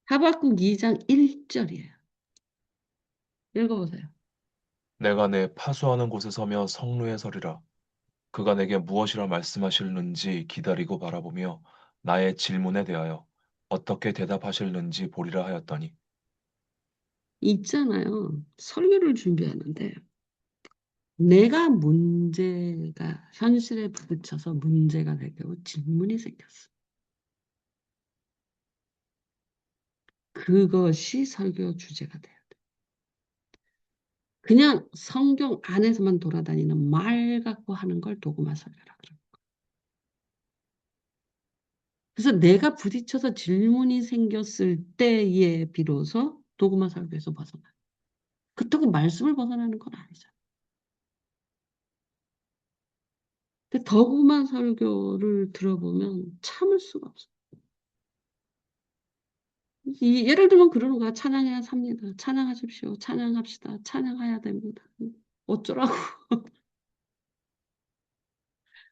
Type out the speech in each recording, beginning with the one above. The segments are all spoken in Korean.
하박국 2장 1절이에요. 읽어보세요. 내가 내 파수하는 곳에 서며 성루에 서리라. 그가 내게 무엇이라 말씀하실는지 기다리고 바라보며 나의 질문에 대하여 어떻게 대답하실는지 보리라 하였더니 있잖아요. 설교를 준비하는데 내가 문제가 현실에 부딪혀서 문제가 되고 질문이 생겼어. 그것이 설교 주제가 돼요. 그냥 성경 안에서만 돌아다니는 말 갖고 하는 걸 도구마 설교라 그래요. 그래서 내가 부딪혀서 질문이 생겼을 때에 비로소 도구마 설교에서 벗어나. 그렇다고 말씀을 벗어나는 건 아니죠. 근데 도구마 설교를 들어보면 참을 수가 없어. 예를 들면 그러는 거야. 찬양해야 삽니다. 찬양하십시오. 찬양합시다. 찬양해야 됩니다. 어쩌라고.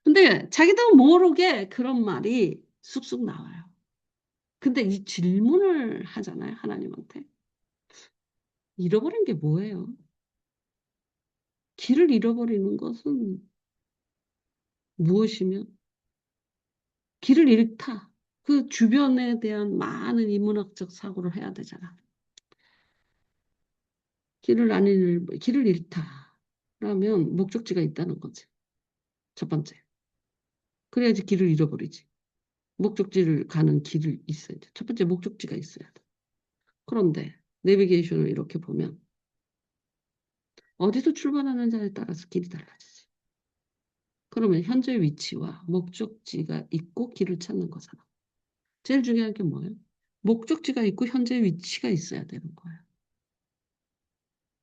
근데 자기도 모르게 그런 말이 쑥쑥 나와요. 근데 이 질문을 하잖아요. 하나님한테. 잃어버린 게 뭐예요? 길을 잃어버리는 것은 무엇이며 길을 잃다. 그 주변에 대한 많은 인문학적 사고를 해야 되잖아. 길을 잃다. 라면 목적지가 있다는 거지. 첫 번째. 그래야지 길을 잃어버리지. 목적지를 가는 길을 있어야 돼. 첫 번째 목적지가 있어야 돼. 그런데 내비게이션을 이렇게 보면 어디서 출발하는 자에 따라서 길이 달라지지. 그러면 현재 위치와 목적지가 있고 길을 찾는 거잖아. 제일 중요한 게 뭐예요? 목적지가 있고 현재 위치가 있어야 되는 거예요.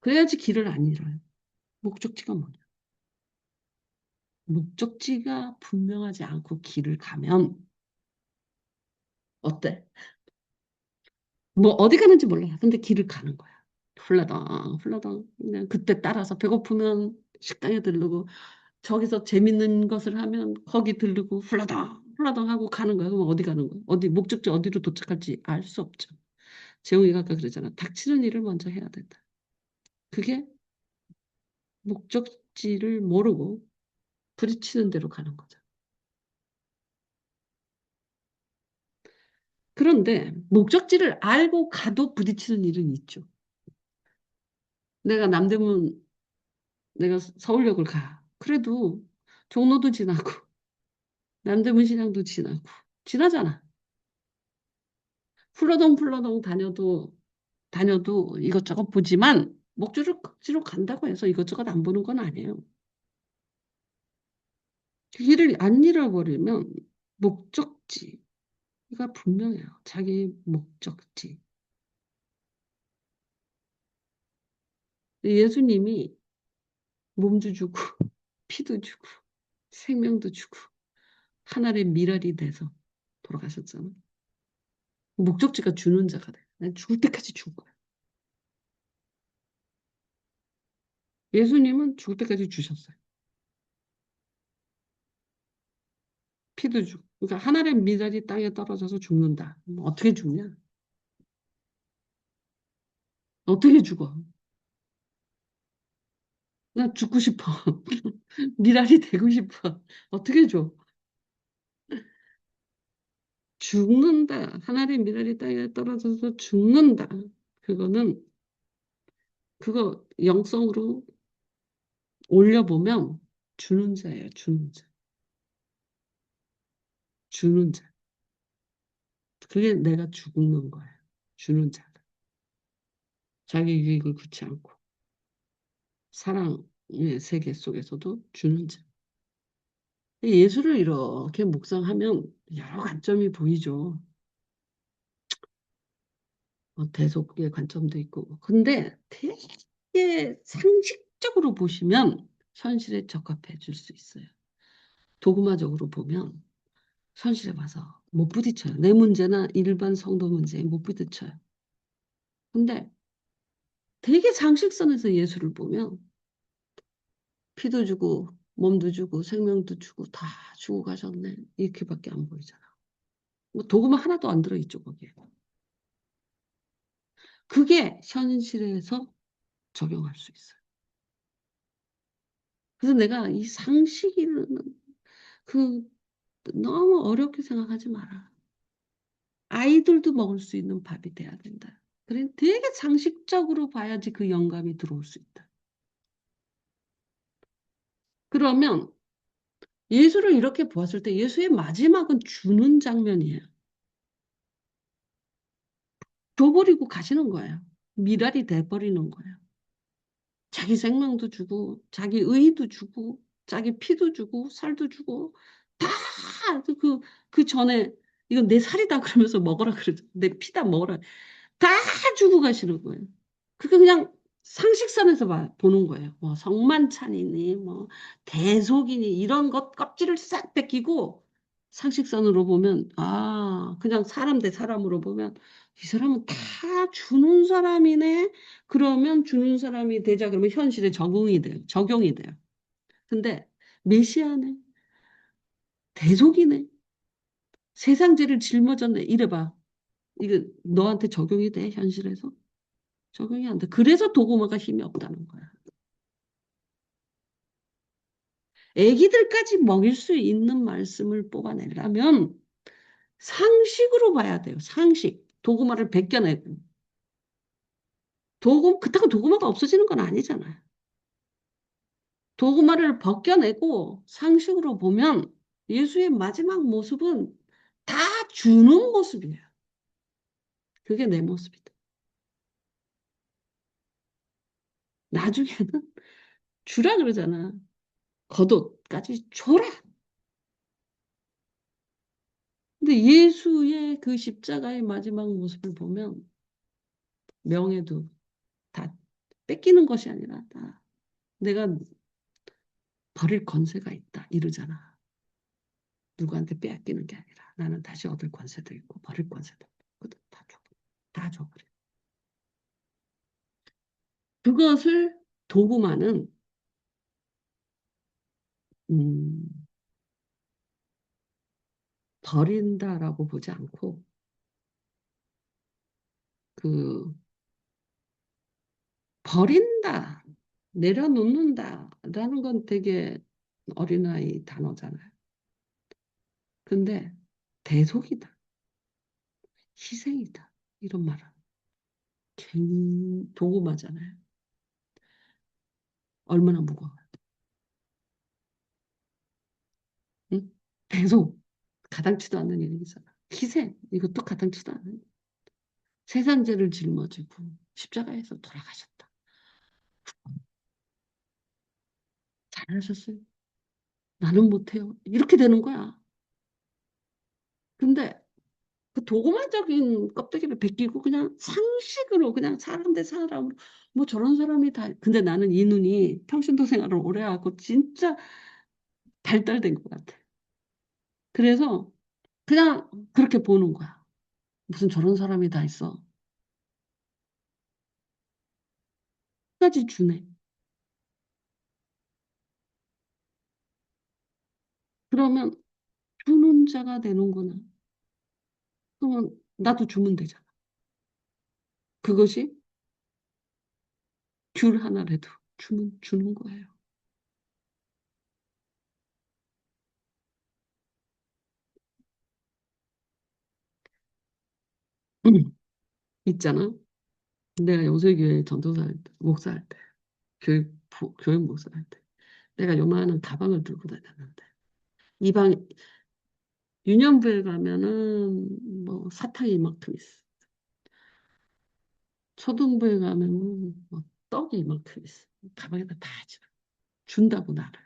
그래야지 길을 안 잃어요. 목적지가 뭐냐? 목적지가 분명하지 않고 길을 가면 어때? 뭐 어디 가는지 몰라. 근데 길을 가는 거야. 훌라당 훌라당. 그냥 그때 따라서 배고프면 식당에 들르고 저기서 재밌는 것을 하면 거기 들르고 훌라당 훌라당 하고 가는 거야. 그럼 어디 가는 거야? 어디 목적지 어디로 도착할지 알 수 없죠. 재웅이가 아까 그러잖아. 닥치는 일을 먼저 해야 된다. 그게 목적지를 모르고 부딪히는 대로 가는 거죠. 그런데 목적지를 알고 가도 부딪히는 일은 있죠. 내가 남대문, 내가 서울역을 가. 그래도 종로도 지나고 남대문 시장도 지나고 지나잖아. 풀러덩 다녀도 이것저것 보지만 목적지로 간다고 해서 이것저것 안 보는 건 아니에요. 길을 안 잃어버리면 목적지가 분명해요. 자기 목적지. 예수님이 몸도 주고 피도 주고 생명도 주고 하늘의 미랄이 돼서 돌아가셨잖아. 목적지가 주는 자가 돼. 난 죽을 때까지 줄 거야. 예수님은 죽을 때까지 주셨어요. 피도 주고. 그러니까 하늘의 미랄이 땅에 떨어져서 죽는다. 뭐 어떻게 죽냐? 어떻게 죽어? 나 죽고 싶어. 미랄이 되고 싶어. 어떻게 줘? 죽는다. 하늘의 미랄이 땅에 떨어져서 죽는다. 그거는 그거 영성으로 올려보면 주는 자예요. 주는 자. 주는 자. 그게 내가 죽는 거예요. 주는 자. 자기 유익을 구치 않고 사랑의 세계 속에서도 주는 자. 예수를 이렇게 묵상하면 여러 관점이 보이죠. 대속의 관점도 있고. 근데 되게 상식적으로 보시면 현실에 적합해 줄 수 있어요. 도그마적으로 보면 현실에 봐서 못 부딪혀요. 내 문제나 일반 성도 문제에 못 부딪혀요. 근데 되게 상식선에서 예수를 보면 피도 주고 몸도 주고 생명도 주고 다 주고 가셨네. 이렇게밖에 안 보이잖아. 뭐 도구만 하나도 안 들어있죠, 거기에. 그게 현실에서 적용할 수 있어요. 그래서 내가 이 상식이라는 그 너무 어렵게 생각하지 마라. 아이들도 먹을 수 있는 밥이 돼야 된다. 그래 되게 상식적으로 봐야지 그 영감이 들어올 수 있다. 그러면 예수를 이렇게 보았을 때 예수의 마지막은 주는 장면이에요. 줘버리고 가시는 거예요. 미랄이 돼버리는 거예요. 자기 생명도 주고, 자기 의도 주고, 자기 피도 주고, 살도 주고, 다 그 전에 이건 내 살이다 그러면서 먹으라 그러죠. 내 피다 먹으라. 다 주고 가시는 거예요. 그게 그냥 상식선에서 보는 거예요. 뭐 성만찬이니 뭐 대속이니 이런 것 껍질을 싹 벗기고 상식선으로 보면 아 그냥 사람 대 사람으로 보면 이 사람은 다 주는 사람이네. 그러면 주는 사람이 되자 그러면 현실에 적응이 돼요. 적용이 돼요. 근데 메시아네. 대속이네. 세상 죄를 짊어졌네. 이래봐. 이거 너한테 적용이 돼 현실에서? 적용이 안 돼. 그래서 도구마가 힘이 없다는 거야. 애기들까지 먹일 수 있는 말씀을 뽑아내려면 상식으로 봐야 돼요. 상식. 도구마를 벗겨내고. 그렇다고 도구마가 없어지는 건 아니잖아요. 도구마를 벗겨내고 상식으로 보면 예수의 마지막 모습은 다 주는 모습이에요. 그게 내 모습이다. 나중에는 주라 그러잖아. 겉옷까지 줘라. 근데 예수의 그 십자가의 마지막 모습을 보면 명예도 다 뺏기는 것이 아니라 다 내가 버릴 권세가 있다 이러잖아. 누구한테 빼앗기는 게 아니라 나는 다시 얻을 권세도 있고 버릴 권세도 있거든. 다 줘. 다 줘버려. 그것을 도구마는 음, 버린다라고 보지 않고 그 버린다, 내려놓는다라는 건 되게 어린아이 단어잖아요. 근데 대속이다, 희생이다 이런 말은 도구마잖아요. 얼마나 무거워. 응? 대속 가당치도 않는 일이잖아. 희생 이것도 가당치도 않은 세상 죄를 짊어지고 십자가에서 돌아가셨다. 잘하셨어요. 나는 못해요. 이렇게 되는 거야. 근데 그 도구만적인 껍데기를 벗기고 그냥 상식으로 그냥 사람 대 사람으로 뭐 저런 사람이 다 근데 나는 이 눈이 평신도 생활을 오래 하고 진짜 발달된 것 같아. 그래서 그냥 그렇게 보는 거야. 무슨 저런 사람이 다 있어. 끝까지 주네. 그러면 주는 자가 되는구나. 그러면 나도 주면 되잖아. 그것이 귤 하나라도 주는 거예요. 있잖아. 내가 영세교회 전도사 할 때, 목사할 때, 교회 목사할 때, 내가 요만한 가방을 들고 다녔는데, 이방, 유년부에 가면은 뭐 사탕이 이만큼 있어. 초등부에 가면은 뭐 떡이 이만큼 있어. 가방에다 다 집어. 준다고 나를.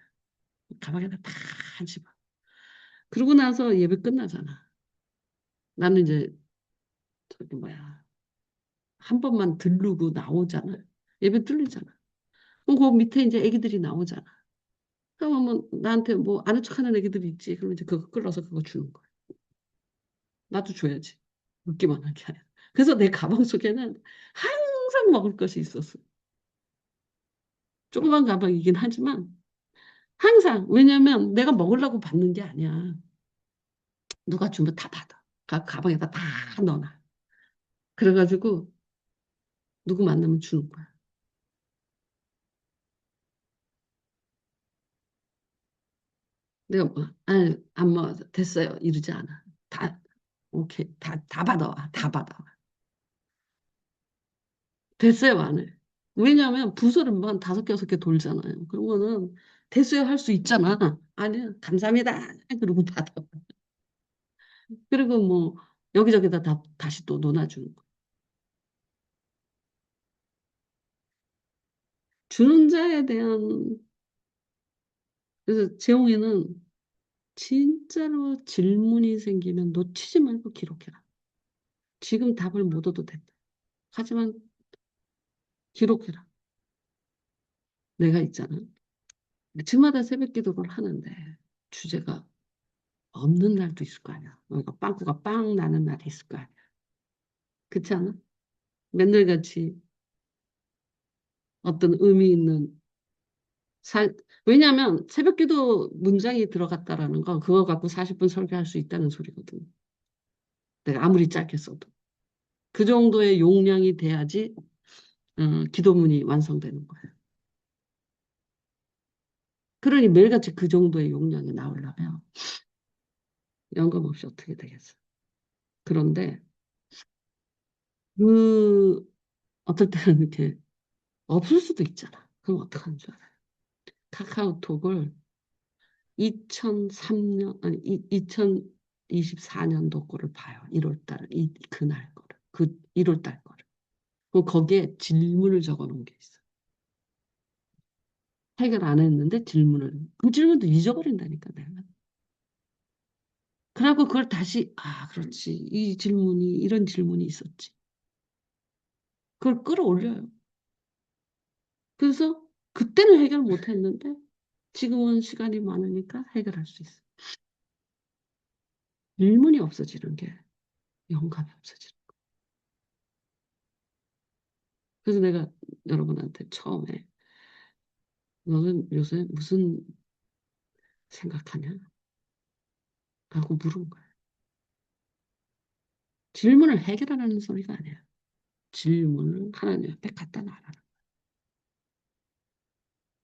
가방에다 다 집어. 그러고 나서 예배 끝나잖아. 나는 이제 저기 뭐야 한 번만 들르고 나오잖아. 예배 뚫리잖아. 그럼 그 밑에 이제 애기들이 나오잖아. 그러면 뭐 나한테 뭐 아는 척하는 애기들이 있지. 그러면 이제 그거 끌어서 그거 주는 거야. 나도 줘야지. 웃기만 하게 아니라. 그래서 내 가방 속에는 항상 먹을 것이 있었어. 조그만 가방이긴 하지만 항상 왜냐면 내가 먹으려고 받는 게 아니야. 누가 주면 다 받아. 가방에다 다 넣어놔. 그래가지고 누구 만나면 주는 거야. 내가 뭐, 아니, 안 먹어서 됐어요. 이러지 않아. 다, 오케이. 다 받아와. 다 받아와. 됐어요. 안 해. 왜냐하면 부서를 만 다섯 개, 여섯 개 돌잖아요. 그러면은 됐어요. 할 수 있잖아. 아니야. 감사합니다. 그러고 받아. 그리고 뭐, 여기저기다 다시 또 논아주는 거. 주는 자에 대한, 그래서 재홍이는 진짜로 질문이 생기면 놓치지 말고 기록해라. 지금 답을 못 얻어도 된다. 하지만 기록해라. 내가 있잖아. 주마다 새벽 기도를 하는데 주제가 없는 날도 있을 거 아니야. 그러니까 빵꾸가 빵 나는 날이 있을 거 아니야. 그렇지 않아? 맨날 같이 어떤 의미 있는 살, 왜냐하면 새벽 기도 문장이 들어갔다라는 건 그거 갖고 40분 설교할 수 있다는 소리거든. 내가 아무리 짧게 써도. 그 정도의 용량이 돼야지 기도문이 완성되는 거야. 그러니 매일같이 그 정도의 용량이 나오려면 연금 없이 어떻게 되겠어. 그런데 그 어떨 때는 이렇게 없을 수도 있잖아. 그럼 어떡하는 줄 알아요? 카카오톡을 2003년, 아니, 2024년도 거를 봐요. 1월 달, 그날 거를. 1월 달 거를. 그럼 거기에 질문을 적어 놓은 게 있어. 해결 안 했는데 질문을. 그 질문도 잊어버린다니까, 내가. 그러고 그걸 다시, 아, 그렇지. 이 질문이, 이런 질문이 있었지. 그걸 끌어올려요. 그래서 그때는 해결 못 했는데 지금은 시간이 많으니까 해결할 수 있어. 질문이 없어지는 게 영감이 없어지는 거. 그래서 내가 여러분한테 처음에 너는 요새 무슨 생각하냐? 라고 물은 거야. 질문을 해결하라는 소리가 아니야. 질문을 하나님 앞에 갖다 놔라.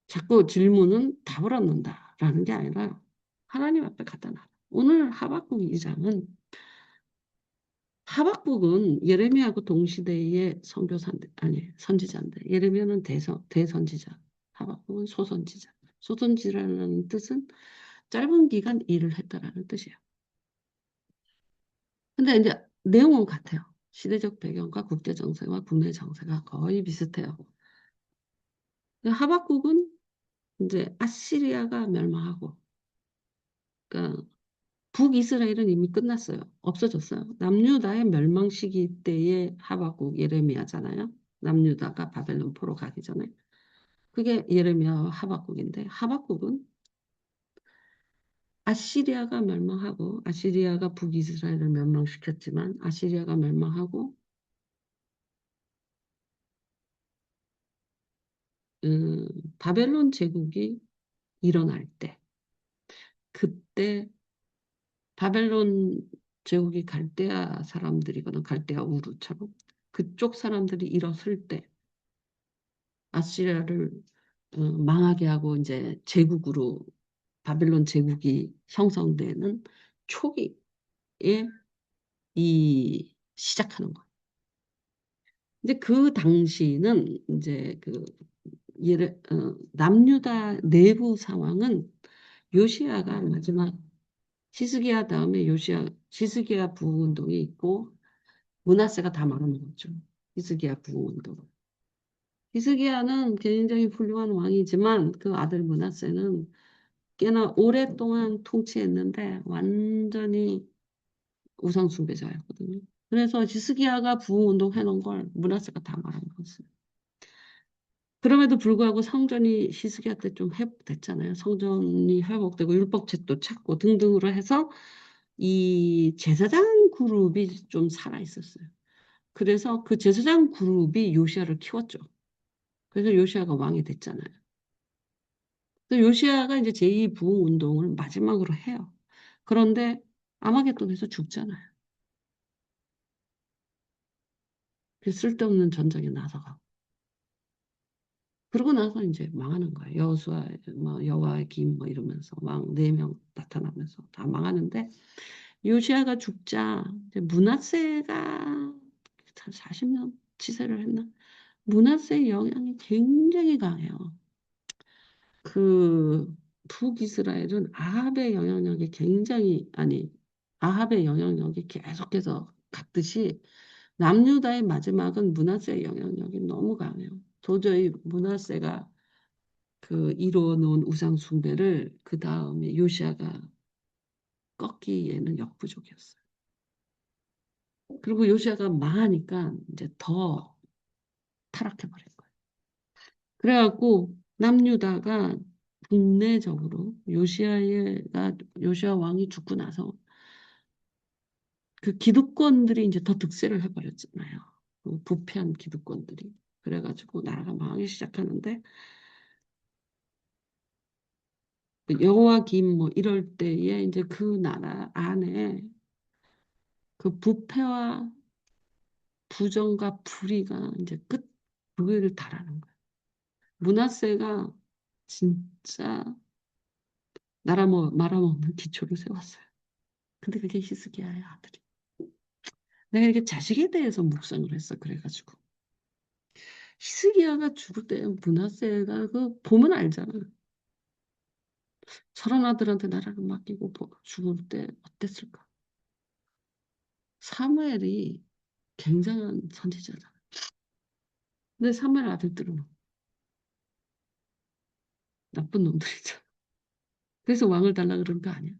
자꾸 질문은 답을 얻는다라는 게 아니라 하나님 앞에 갖다 놔라. 오늘 하박국 2장은 하박국은 예레미야하고 동시대의 선교사인데 아니 선지자인데 예레미야는 대선지자, 하박국은 소선지자. 소선지자라는 뜻은 짧은 기간 일을 했다라는 뜻이에요. 근데 이제 내용은 같아요. 시대적 배경과 국제 정세와 국내 정세가 거의 비슷해요. 하박국은 이제 아시리아가 멸망하고, 그러니까 북이스라엘은 이미 끝났어요. 없어졌어요. 남유다의 멸망 시기 때의 하박국 예레미야잖아요. 남유다가 바벨론 포로 가기 전에. 그게 예레미야와 하박국인데 하박국은 아시리아가 멸망하고 아시리아가 북이스라엘을 멸망시켰지만 아시리아가 멸망하고 음, 바벨론 제국이 일어날 때 그때 바벨론 제국이 갈대아 사람들이거나 갈대아 우르처럼 그쪽 사람들이 일었을 때 아시리아를 망하게 하고 이제 제국으로 바벨론 제국이 형성되는 초기에 이 시작하는 거예요. 근데 그 당시는 이제 그 남유다 내부 상황은 요시야가 마지막 히스기야 다음에 히스기야 부흥운동이 있고 므낫세가 다 말아먹었죠. 히스기야 부흥운동. 히스기야는 굉장히 훌륭한 왕이지만 그 아들 므낫세는 꽤나 오랫동안 통치했는데 완전히 우상 숭배자였거든요. 그래서 히스기야가 부흥운동 해놓은 걸 므낫세가 다 말아먹었어요. 그럼에도 불구하고 성전이 히스기야 때 좀 회복됐잖아요. 성전이 회복되고 율법책도 찾고 등등으로 해서 이 제사장 그룹이 좀 살아 있었어요. 그래서 그 제사장 그룹이 요시야를 키웠죠. 그래서 요시야가 왕이 됐잖아요. 그래서 요시야가 이제 제2 부흥 운동을 마지막으로 해요. 그런데 아마겟돈에서 죽잖아요. 그 쓸데없는 전쟁에 나서가. 그러고 나서 이제 망하는 거예요. 여호수아, 뭐 여호와의 김 뭐 이러면서 왕 4명 나타나면서 다 망하는데 요시아가 죽자 이제 므낫세가 한 40년 치세를 했나? 므낫세의 영향이 굉장히 강해요. 그 북이스라엘은 아합의 영향력이 굉장히 아니 아합의 영향력이 계속해서 갔듯이 남유다의 마지막은 므낫세의 영향력이 너무 강해요. 도저히 므낫세가 그 이뤄놓은 우상 숭배를 그 다음에 요시아가 꺾기에는 역부족이었어요. 그리고 요시아가 망하니까 이제 더 타락해버린 거예요. 그래갖고 남유다가 국내적으로 요시아 왕이 죽고 나서 그 기득권들이 이제 더 득세를 해버렸잖아요. 그 부패한 기득권들이. 그래가지고 나라가 망하기 시작하는데 그 여호와김 뭐 이럴 때에 이제 그 나라 안에 그 부패와 부정과 불의가 이제 그를 달하는 거예요. 므낫세가 진짜 말아먹는 기초를 세웠어요. 근데 그게 히스기야의 아들이. 내가 이렇게 자식에 대해서 묵상을 했어. 그래가지고 히스기야가 죽을 때 므낫세가 그 보면 알잖아. 저런 아들한테 나라를 맡기고 죽을 때 어땠을까? 사무엘이 굉장한 선지자잖아. 근데 사무엘 아들들은 나쁜 놈들이잖아. 그래서 왕을 달라 그런 거 아니야?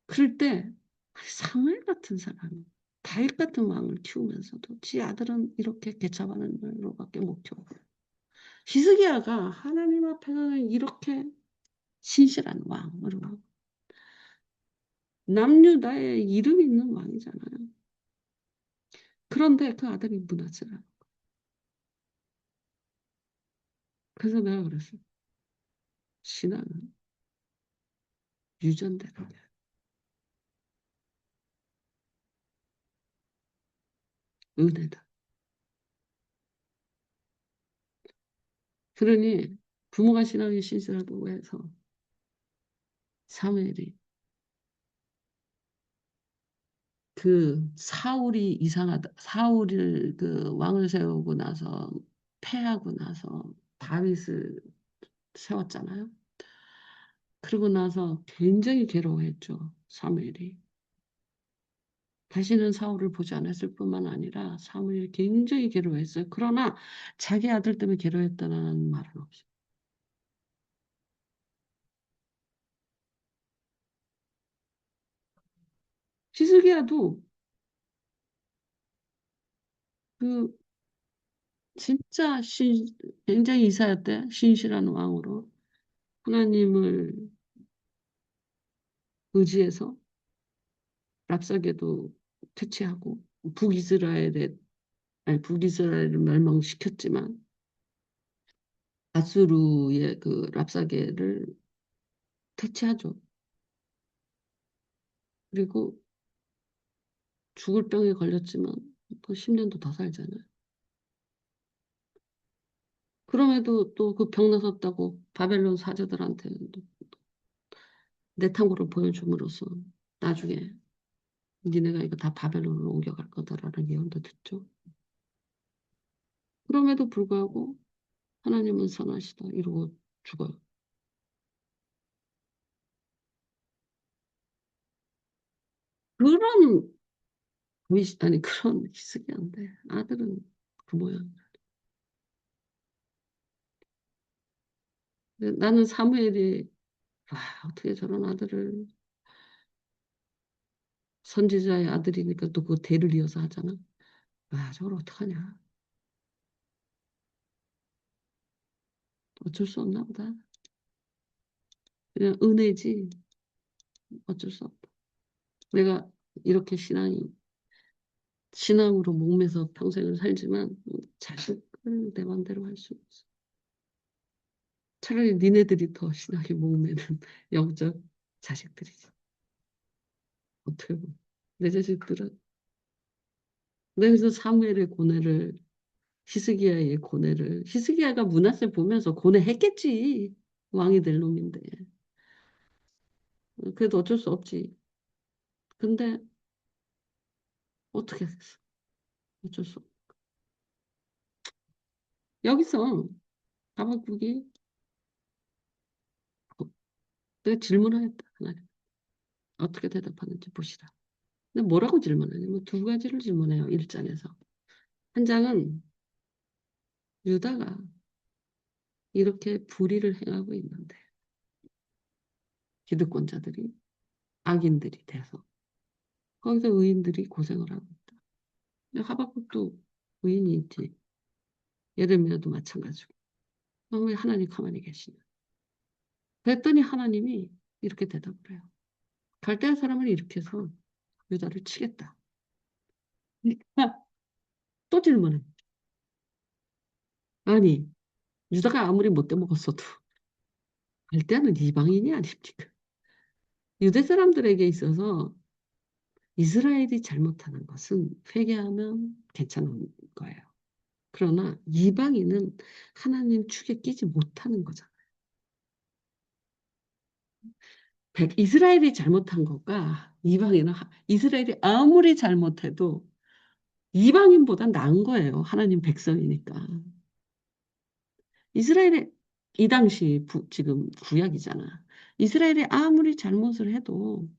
그럴 때 사무엘 같은 사람이 다윗 같은 왕을 키우면서도 지 아들은 이렇게 개차반은 으로밖에 못 키워. 히스기야가 하나님 앞에서는 이렇게 신실한 왕으로 남유다의 이름 있는 왕이잖아요. 그런데 그 아들이 므낫세라. 그래서 내가 그랬어. 신앙은 유전대로 은혜다. 그러니 부모가 신앙이 신실하다고 해서 사무엘이 그 사울이 이상하다. 사울을 그 왕을 세우고 나서 패하고 나서 다윗을 세웠잖아요. 그러고 나서 굉장히 괴로워했죠. 사무엘이. 다시는 사울을 보지 않았을 뿐만 아니라 사무엘이 굉장히 괴로워했어요. 그러나 자기 아들 때문에 괴로워했다는 말은 없어요. 히스기야도 그 진짜 굉장히 이사였대. 신실한 왕으로 하나님을 의지해서 랍사게도 퇴치하고 북이스라엘에 북이스라엘을 멸망시켰지만 아수르의 그 랍사게를 퇴치하죠. 그리고 죽을 병에 걸렸지만 또 10년도 더 살잖아요. 그럼에도 또 그 병 나섰다고 바벨론 사제들한테 내탕으로 보여줌으로써 나중에 니네가 이거 다 바벨론으로 옮겨갈 거다라는 예언도 듣죠. 그럼에도 불구하고 하나님은 선하시다 이러고 죽어요. 그런 아니 그런 히스기야인데 아들은 그 모양. 나는 사무엘이 와 어떻게 저런 아들을 선지자의 아들이니까 또 그 대를 이어서 하잖아. 와 저걸 어떡하냐. 어쩔 수 없나 보다. 그냥 은혜지 어쩔 수 없다. 내가 이렇게 신앙으로 목매서 평생을 살지만 자식을 내 맘대로 할 수 없어. 차라리 니네들이 더 신앙에 목매는 영적 자식들이지. 어떻게 보면 내 자식들은 그래서 사무엘의 고뇌를 히스기야의 고뇌를 히스기야가 므낫세 보면서 고뇌했겠지. 왕이 될 놈인데. 그래도 어쩔 수 없지. 근데 어떻게 됐어? 어쩔 수 없. 여기서 하박국이 내가 질문하겠다. 하나님. 어떻게 대답하는지 보시라. 근데 뭐라고 질문하냐면 두 가지를 질문해요. 1장에서. 한 장은 유다가 이렇게 불의를 행하고 있는데 기득권자들이 악인들이 돼서 거기서 의인들이 고생을 하고 있다. 근데 하박국도 의인이 있지. 예레미야도 마찬가지고. 왜 하나님 가만히 계시냐. 그랬더니 하나님이 이렇게 대답을 해요. 갈대아 사람을 일으켜서 유다를 치겠다. 또 질문해. 아니, 유다가 아무리 못돼 먹었어도 갈대아는 이방인이 아닙니까? 유대 사람들에게 있어서 이스라엘이 잘못하는 것은 회개하면 괜찮은 거예요. 그러나 이방인은 하나님 축에 끼지 못하는 거잖아요. 이스라엘이 잘못한 것과 이방인은 이스라엘이 아무리 잘못해도 이방인보다 나은 거예요. 하나님 백성이니까. 이스라엘의 이 당시 지금 구약이잖아. 이스라엘이 아무리 잘못을 해도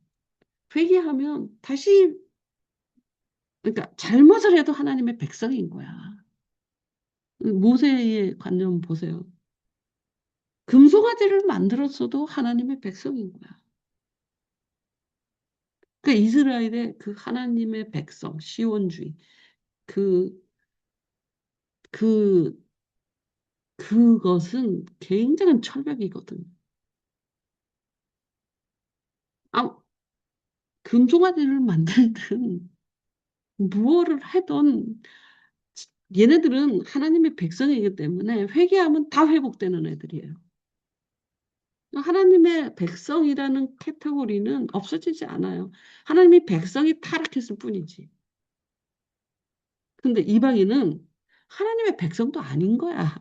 회개하면 다시 그러니까 잘못을 해도 하나님의 백성인 거야. 모세의 관념 보세요. 금송아지를 만들었어도 하나님의 백성인 거야. 그 이스라엘의 그 하나님의 백성, 시온주의, 그, 그, 그것은 굉장한 철벽이거든. 아, 금송아지를 만들든 무엇을 하든 얘네들은 하나님의 백성이기 때문에 회개하면 다 회복되는 애들이에요. 하나님의 백성이라는 카테고리는 없어지지 않아요. 하나님이 백성이 타락했을 뿐이지. 근데 이방인은 하나님의 백성도 아닌 거야.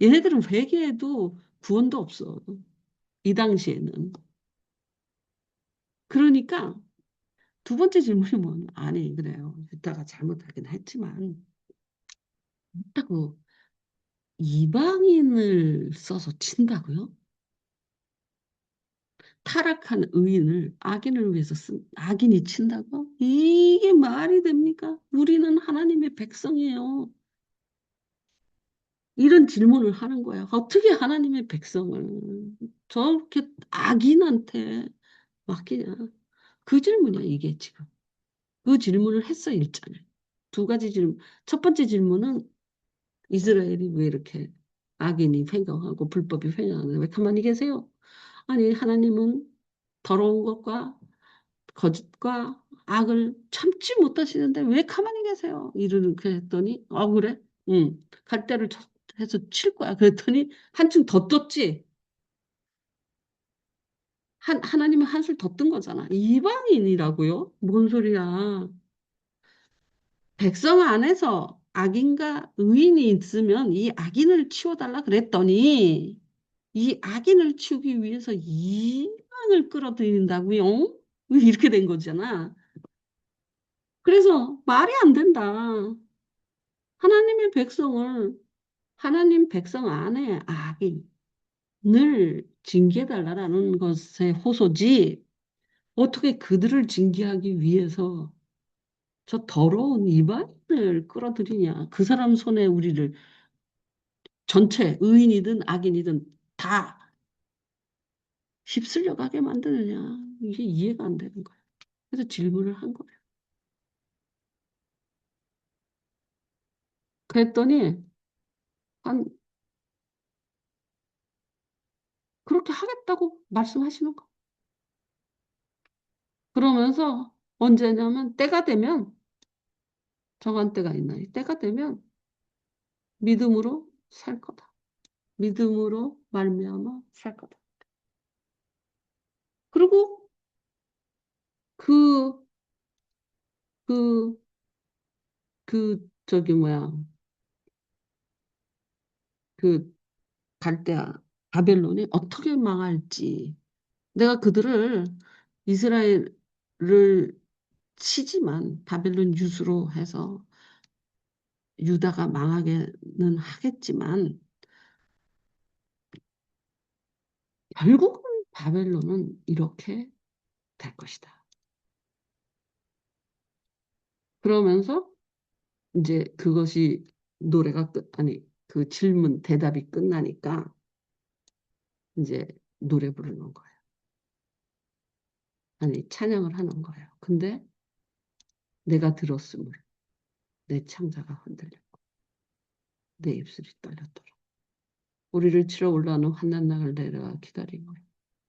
얘네들은 회개해도 구원도 없어. 이 당시에는. 그러니까 두 번째 질문이 뭐냐. 아니, 그래요. 유다가 잘못하긴 했지만, 있다고 이방인을 써서 친다고요? 타락한 의인을 악인을 위해서 쓴 악인이 친다고? 이게 말이 됩니까? 우리는 하나님의 백성이에요. 이런 질문을 하는 거야. 어떻게 하나님의 백성을 저렇게 악인한테 맡기냐? 그 질문이야, 이게 지금. 그 질문을 했어, 일장에. 두 가지 질문. 첫 번째 질문은 이스라엘이 왜 이렇게 악인이 횡령하고 불법이 횡령하는데 왜 가만히 계세요? 아니, 하나님은 더러운 것과 거짓과 악을 참지 못하시는데 왜 가만히 계세요? 이렇게 했더니, 그래? 응. 갈대를 해서 칠 거야. 그랬더니 한층 더 떴지? 하나님은 한술 더 뜬 거잖아. 이방인이라고요? 뭔 소리야? 백성 안에서 악인과 의인이 있으면 이 악인을 치워달라 그랬더니 이 악인을 치우기 위해서 이방을 끌어들인다고요? 이렇게 된 거잖아. 그래서 말이 안 된다. 하나님의 백성을 하나님 백성 안에 악인을 징계해달라는 것의 호소지 어떻게 그들을 징계하기 위해서 저 더러운 이방인을 끌어들이냐. 그 사람 손에 우리를 전체 의인이든 악인이든 다 휩쓸려 가게 만드느냐. 이게 이해가 안 되는 거야. 그래서 질문을 한 거예요. 그랬더니 한 그렇게 하겠다고 말씀하시는 거. 그러면서 언제냐면 때가 되면 정한 때가 있나? 때가 되면 믿음으로 살 거다. 믿음으로 말미암아 살 거다. 그리고 그, 그, 저기 뭐야, 그 갈대아, 바벨론이 어떻게 망할지. 내가 그들을 이스라엘을 치지만 바벨론 유수로 해서 유다가 망하게는 하겠지만 결국은 바벨론은 이렇게 될 것이다. 그러면서 이제 그것이 노래가 아니 그 질문 대답이 끝나니까 이제 노래 부르는 거예요. 아니 찬양을 하는 거예요. 근데 내가 들었음을 내 창자가 흔들렸고 내 입술이 떨렸더라. 우리를 치러 올라오는 환난날을 내가 기다리고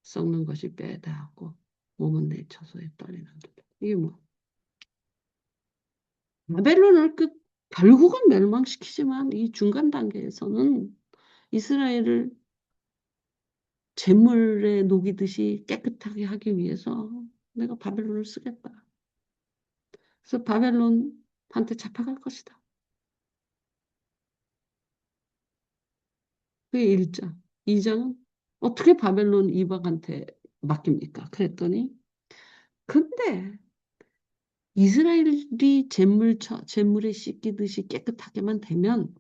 썩는 것이 뼈에 닿았고 몸은 내 처소에 떨리는 듯. 이게 뭐 바벨론을 결국은 멸망시키지만 이 중간 단계에서는 이스라엘을 재물에 녹이듯이 깨끗하게 하기 위해서 내가 바벨론을 쓰겠다. 그래서 바벨론한테 잡혀갈 것이다. 그게 1장. 2장은 어떻게 바벨론 이방한테 맡깁니까? 그랬더니 근데 이스라엘이 재물에 씻기듯이 깨끗하게만 되면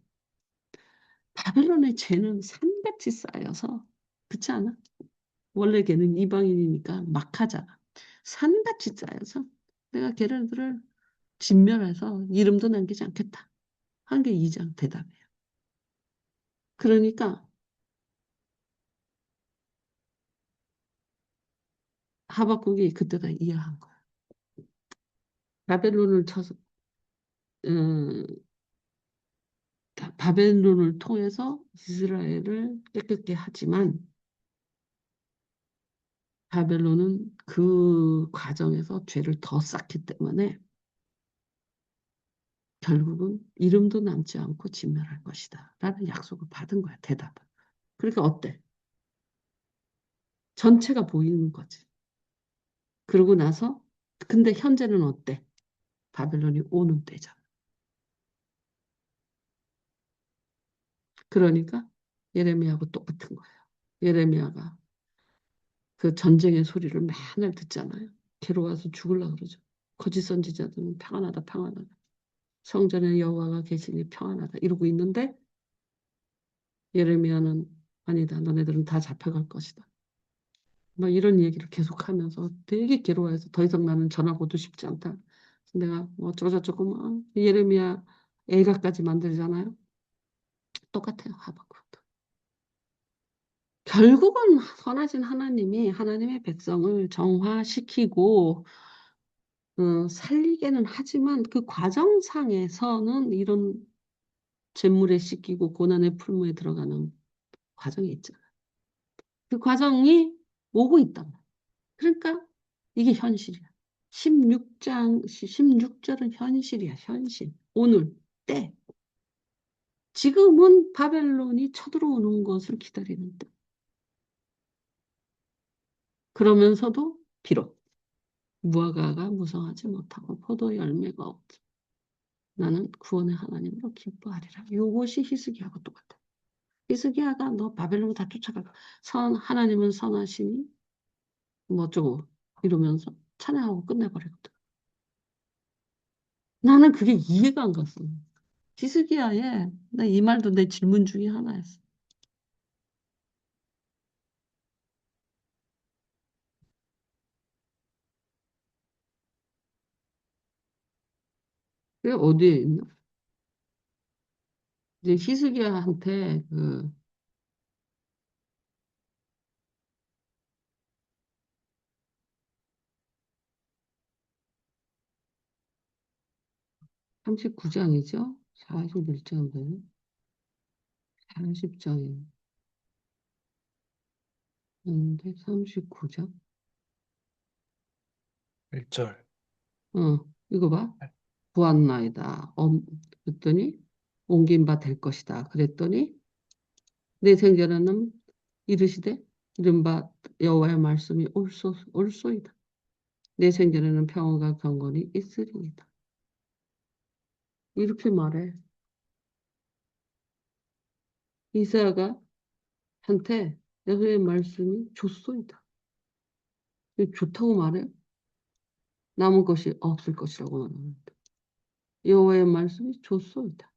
바벨론의 죄는 산같이 쌓여서 그렇지 않아? 원래 걔는 이방인이니까 막하잖아. 산같이 쌓여서 내가 걔네들을 진멸해서 이름도 남기지 않겠다. 한 게 2장 대답이에요. 그러니까 하박국이 그때 다 이해한 거야. 바벨론을 쳐서 음, 바벨론을 통해서 이스라엘을 깨끗게 하지만 바벨론은 그 과정에서 죄를 더 쌓기 때문에 결국은 이름도 남지 않고 진멸할 것이다. 라는 약속을 받은 거야, 대답을. 그러니까 어때? 전체가 보이는 거지. 그러고 나서, 근데 현재는 어때? 바벨론이 오는 때잖아. 그러니까 예레미야하고 똑같은 거예요. 예레미야가 그 전쟁의 소리를 맨날 듣잖아요. 괴로워서 죽으려고 그러죠. 거짓 선지자들은 평안하다, 평안하다. 성전에 여호와가 계시니 평안하다. 이러고 있는데 예레미야는 아니다. 너네들은 다 잡혀갈 것이다. 막 이런 얘기를 계속하면서 되게 괴로워해서 더 이상 나는 전하고도 싶지 않다. 내가 뭐 어쩌고저쩌고 막 예레미야 애가까지 만들잖아요. 똑같아요. 하박국도. 결국은 선하신 하나님이 하나님의 백성을 정화시키고 살리게는 하지만 그 과정상에서는 이런 재물에 씻기고 고난의 풀무에 들어가는 과정이 있잖아요. 그 과정이 오고 있단 말이에요. 그러니까 이게 현실이야. 16절은 현실이야, 현실. 오늘, 때. 지금은 바벨론이 쳐들어오는 것을 기다리는 때. 그러면서도 비록 무화과가 무성하지 못하고 포도 열매가 없지. 나는 구원의 하나님으로 기뻐하리라. 이것이 히스기야하고 똑같아. 히스기야가 너 바벨론 다 쫓아가. 하나님은 선하시니 뭐 어쩌고 이러면서 찬양하고 끝내버리거든. 나는 그게 이해가 안 갔어. 히스기야의 나 이 말도 내 질문 중에 하나였어. 그게 어디에 있나? 이제 히스기야한테 그 39장이죠? 41장인데 40장인데 39장? 1절. 이거 봐. 보았나이다. 그랬더니 옮긴 바 될 것이다. 그랬더니 내 생전에는 이르시되 이른바 여호와의 말씀이 올소이다. 내 생전에는 평안과 경건이 있으리이다. 이렇게 말해. 이사야가 한테 여호와의 말씀이 좋소이다. 좋다고 말해. 남은 것이 없을 것이라고 말합니다. 여호와의 말씀이 좋소이다.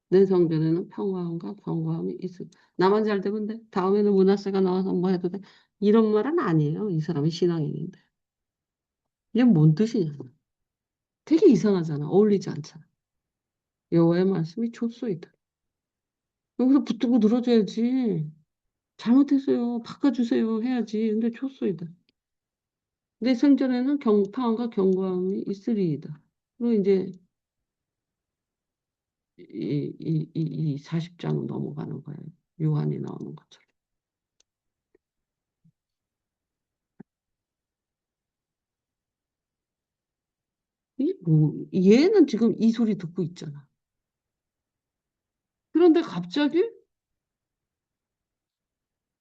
내 성전에는 평화함과 견고함이 있을. 나만 잘 되면 돼. 다음에는 문하세가 나와서 뭐 해도 돼. 이런 말은 아니에요. 이 사람이 신앙인인데. 이게 뭔 뜻이냐. 되게 이상하잖아. 어울리지 않잖아. 여호와의 말씀이 좋소이다. 여기서 붙들고 늘어져야지. 잘못했어요. 바꿔주세요. 해야지. 근데 좋소이다. 내 생전에는 평안과 견고함이 있으리이다. 그리고 이제 이 40장 넘어가는 거예요. 요한이 나오는 것처럼. 얘는 지금 이 소리 듣고 있잖아. 그런데 갑자기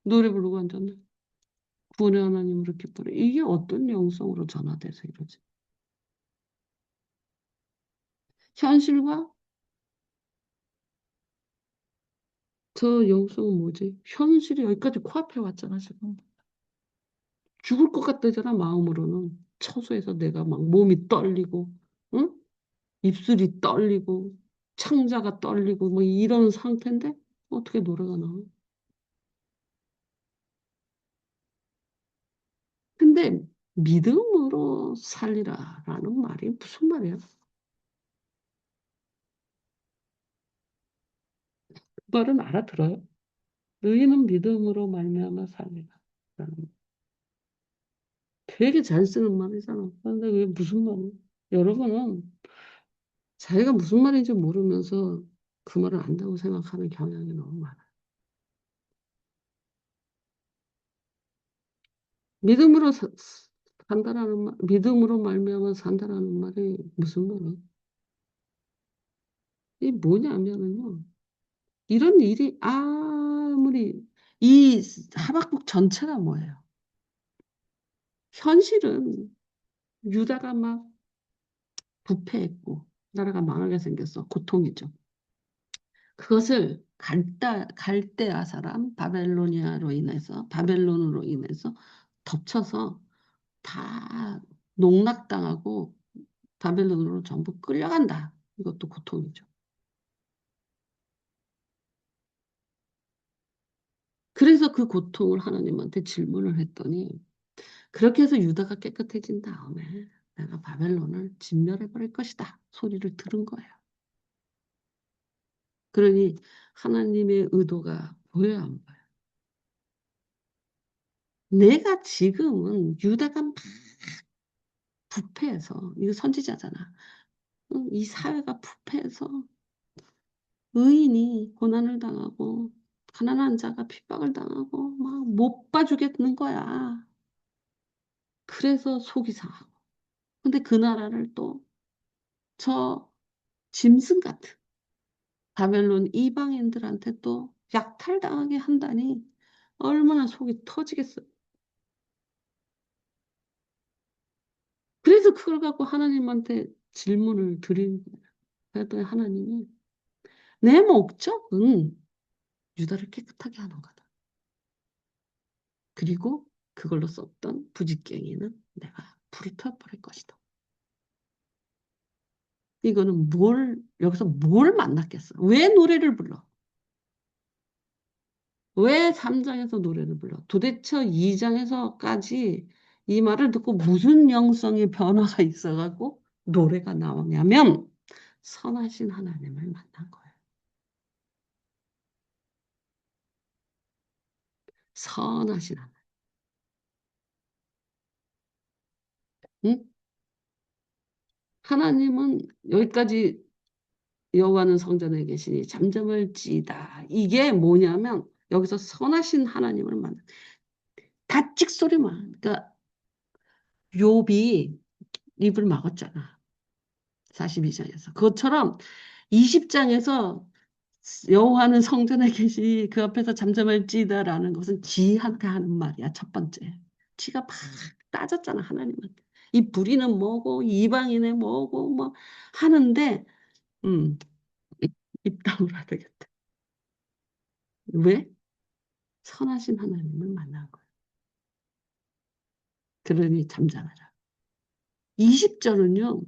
노래 부르고 앉았네. 구원의 하나님으로 기뻐해. 이게 어떤 영성으로 전화돼서 이러지? 현실과 저 영성은 뭐지? 현실이 여기까지 코앞에 왔잖아, 지금. 죽을 것 같다잖아, 마음으로는. 처소에서 내가 막 몸이 떨리고, 응? 입술이 떨리고, 창자가 떨리고, 뭐 이런 상태인데, 어떻게 노래가 나와? 근데 믿음으로 살리라라는 말이 무슨 말이야? 그 말은 알아들어요? 너희는 믿음으로 말미암아 살리라. 라는 되게 잘 쓰는 말이잖아. 근데 그게 무슨 말이야? 여러분은 자기가 무슨 말인지 모르면서 그 말을 안다고 생각하는 경향이 너무 많아. 믿음으로 산다라는 말, 믿음으로 말미암아 산다라는 말이 무슨 말이야? 이게 뭐냐면은요. 이런 일이 아무리 이 하박국 전체가 뭐예요? 현실은 유다가 막 부패했고 나라가 망하게 생겼어. 고통이죠. 그것을 갈대아 사람 바벨로니아로 인해서 바벨론으로 인해서 덮쳐서 다 농락당하고 바벨론으로 전부 끌려간다. 이것도 고통이죠. 그래서 그 고통을 하나님한테 질문을 했더니 그렇게 해서 유다가 깨끗해진 다음에 내가 바벨론을 진멸해 버릴 것이다. 소리를 들은 거예요. 그러니 하나님의 의도가 보여야 안 보여. 내가 지금은 유다가 막 부패해서 이거 선지자잖아. 응, 이 사회가 부패해서 의인이 고난을 당하고 가난한 자가 핍박을 당하고 막 못 봐주겠는 거야. 그래서 속이 상하고. 근데 그 나라를 또 저 짐승 같은 바벨론 이방인들한테 또 약탈당하게 한다니 얼마나 속이 터지겠어요. 그래서 그걸 갖고 하나님한테 질문을 드린 거예요. 그랬더니 하나님이 내 목적은 유다를 깨끗하게 하는 거다. 그리고 그걸로 썼던 부직갱이는 내가 불을 태워버릴 것이다. 이거는 여기서 뭘 만났겠어? 왜 노래를 불러? 왜 3장에서 노래를 불러? 도대체 2장에서까지 이 말을 듣고 무슨 영성의 변화가 있어가고 노래가 나오냐면 선하신 하나님을 만난 거예요. 선하신 하나님. 응? 하나님은 여기까지 여호와는 성전에 계시니 잠잠을지이다. 이게 뭐냐면 여기서 선하신 하나님을 만나. 다 찍소리만. 그러니까 욥이 입을 막았잖아. 42장에서. 그것처럼 20장에서 여호와는 성전에 계시니 그 앞에서 잠잠할지이다라는 것은 지한테 하는 말이야. 첫 번째. 지가 막 따졌잖아, 하나님한테. 이 불의는 뭐고 이방인의 뭐고 뭐 하는데 입 다물어야 되겠다. 왜? 선하신 하나님을 만난 거예요. 그러니 잠잠하라. 20절은요.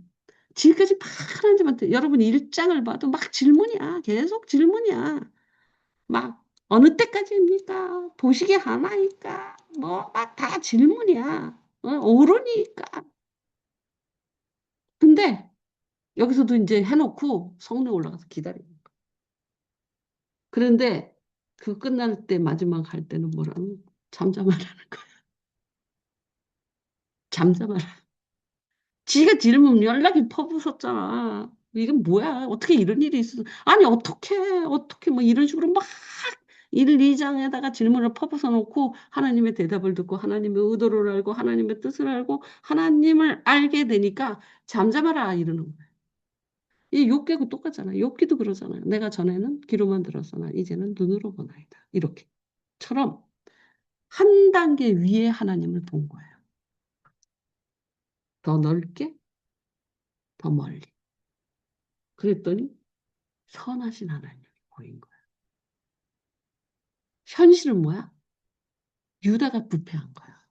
지금까지 막 하나님한테 여러분 1장을 봐도 막 질문이야. 계속 질문이야. 막 어느 때까지입니까? 보시기 하나니까 뭐 막 다 질문이야. 오르니까. 근데 여기서도 이제 해놓고 성령 올라가서 기다리는 거야. 그런데 그 끝날 때 마지막 할 때는 뭐라는 잠잠하라는 거야. 잠잠하라. 지가 질문 연락이 퍼부었잖아. 이게 뭐야? 어떻게 이런 일이 있어? 아니 어떻게 뭐 이런 식으로 막 1, 2장에다가 질문을 퍼부어 놓고 하나님의 대답을 듣고 하나님의 의도를 알고 하나님의 뜻을 알고 하나님을 알게 되니까 잠잠하라 이러는 거야. 이 욥기하고 똑같잖아. 욥기도 그러잖아요. 내가 전에는 귀로만 들었으나 이제는 눈으로 보나이다. 이렇게처럼 한 단계 위에 하나님을 본 거예요. 더 넓게, 더 멀리. 그랬더니 선하신 하나님이 보인 거야. 현실은 뭐야? 유다가 부패한 거야.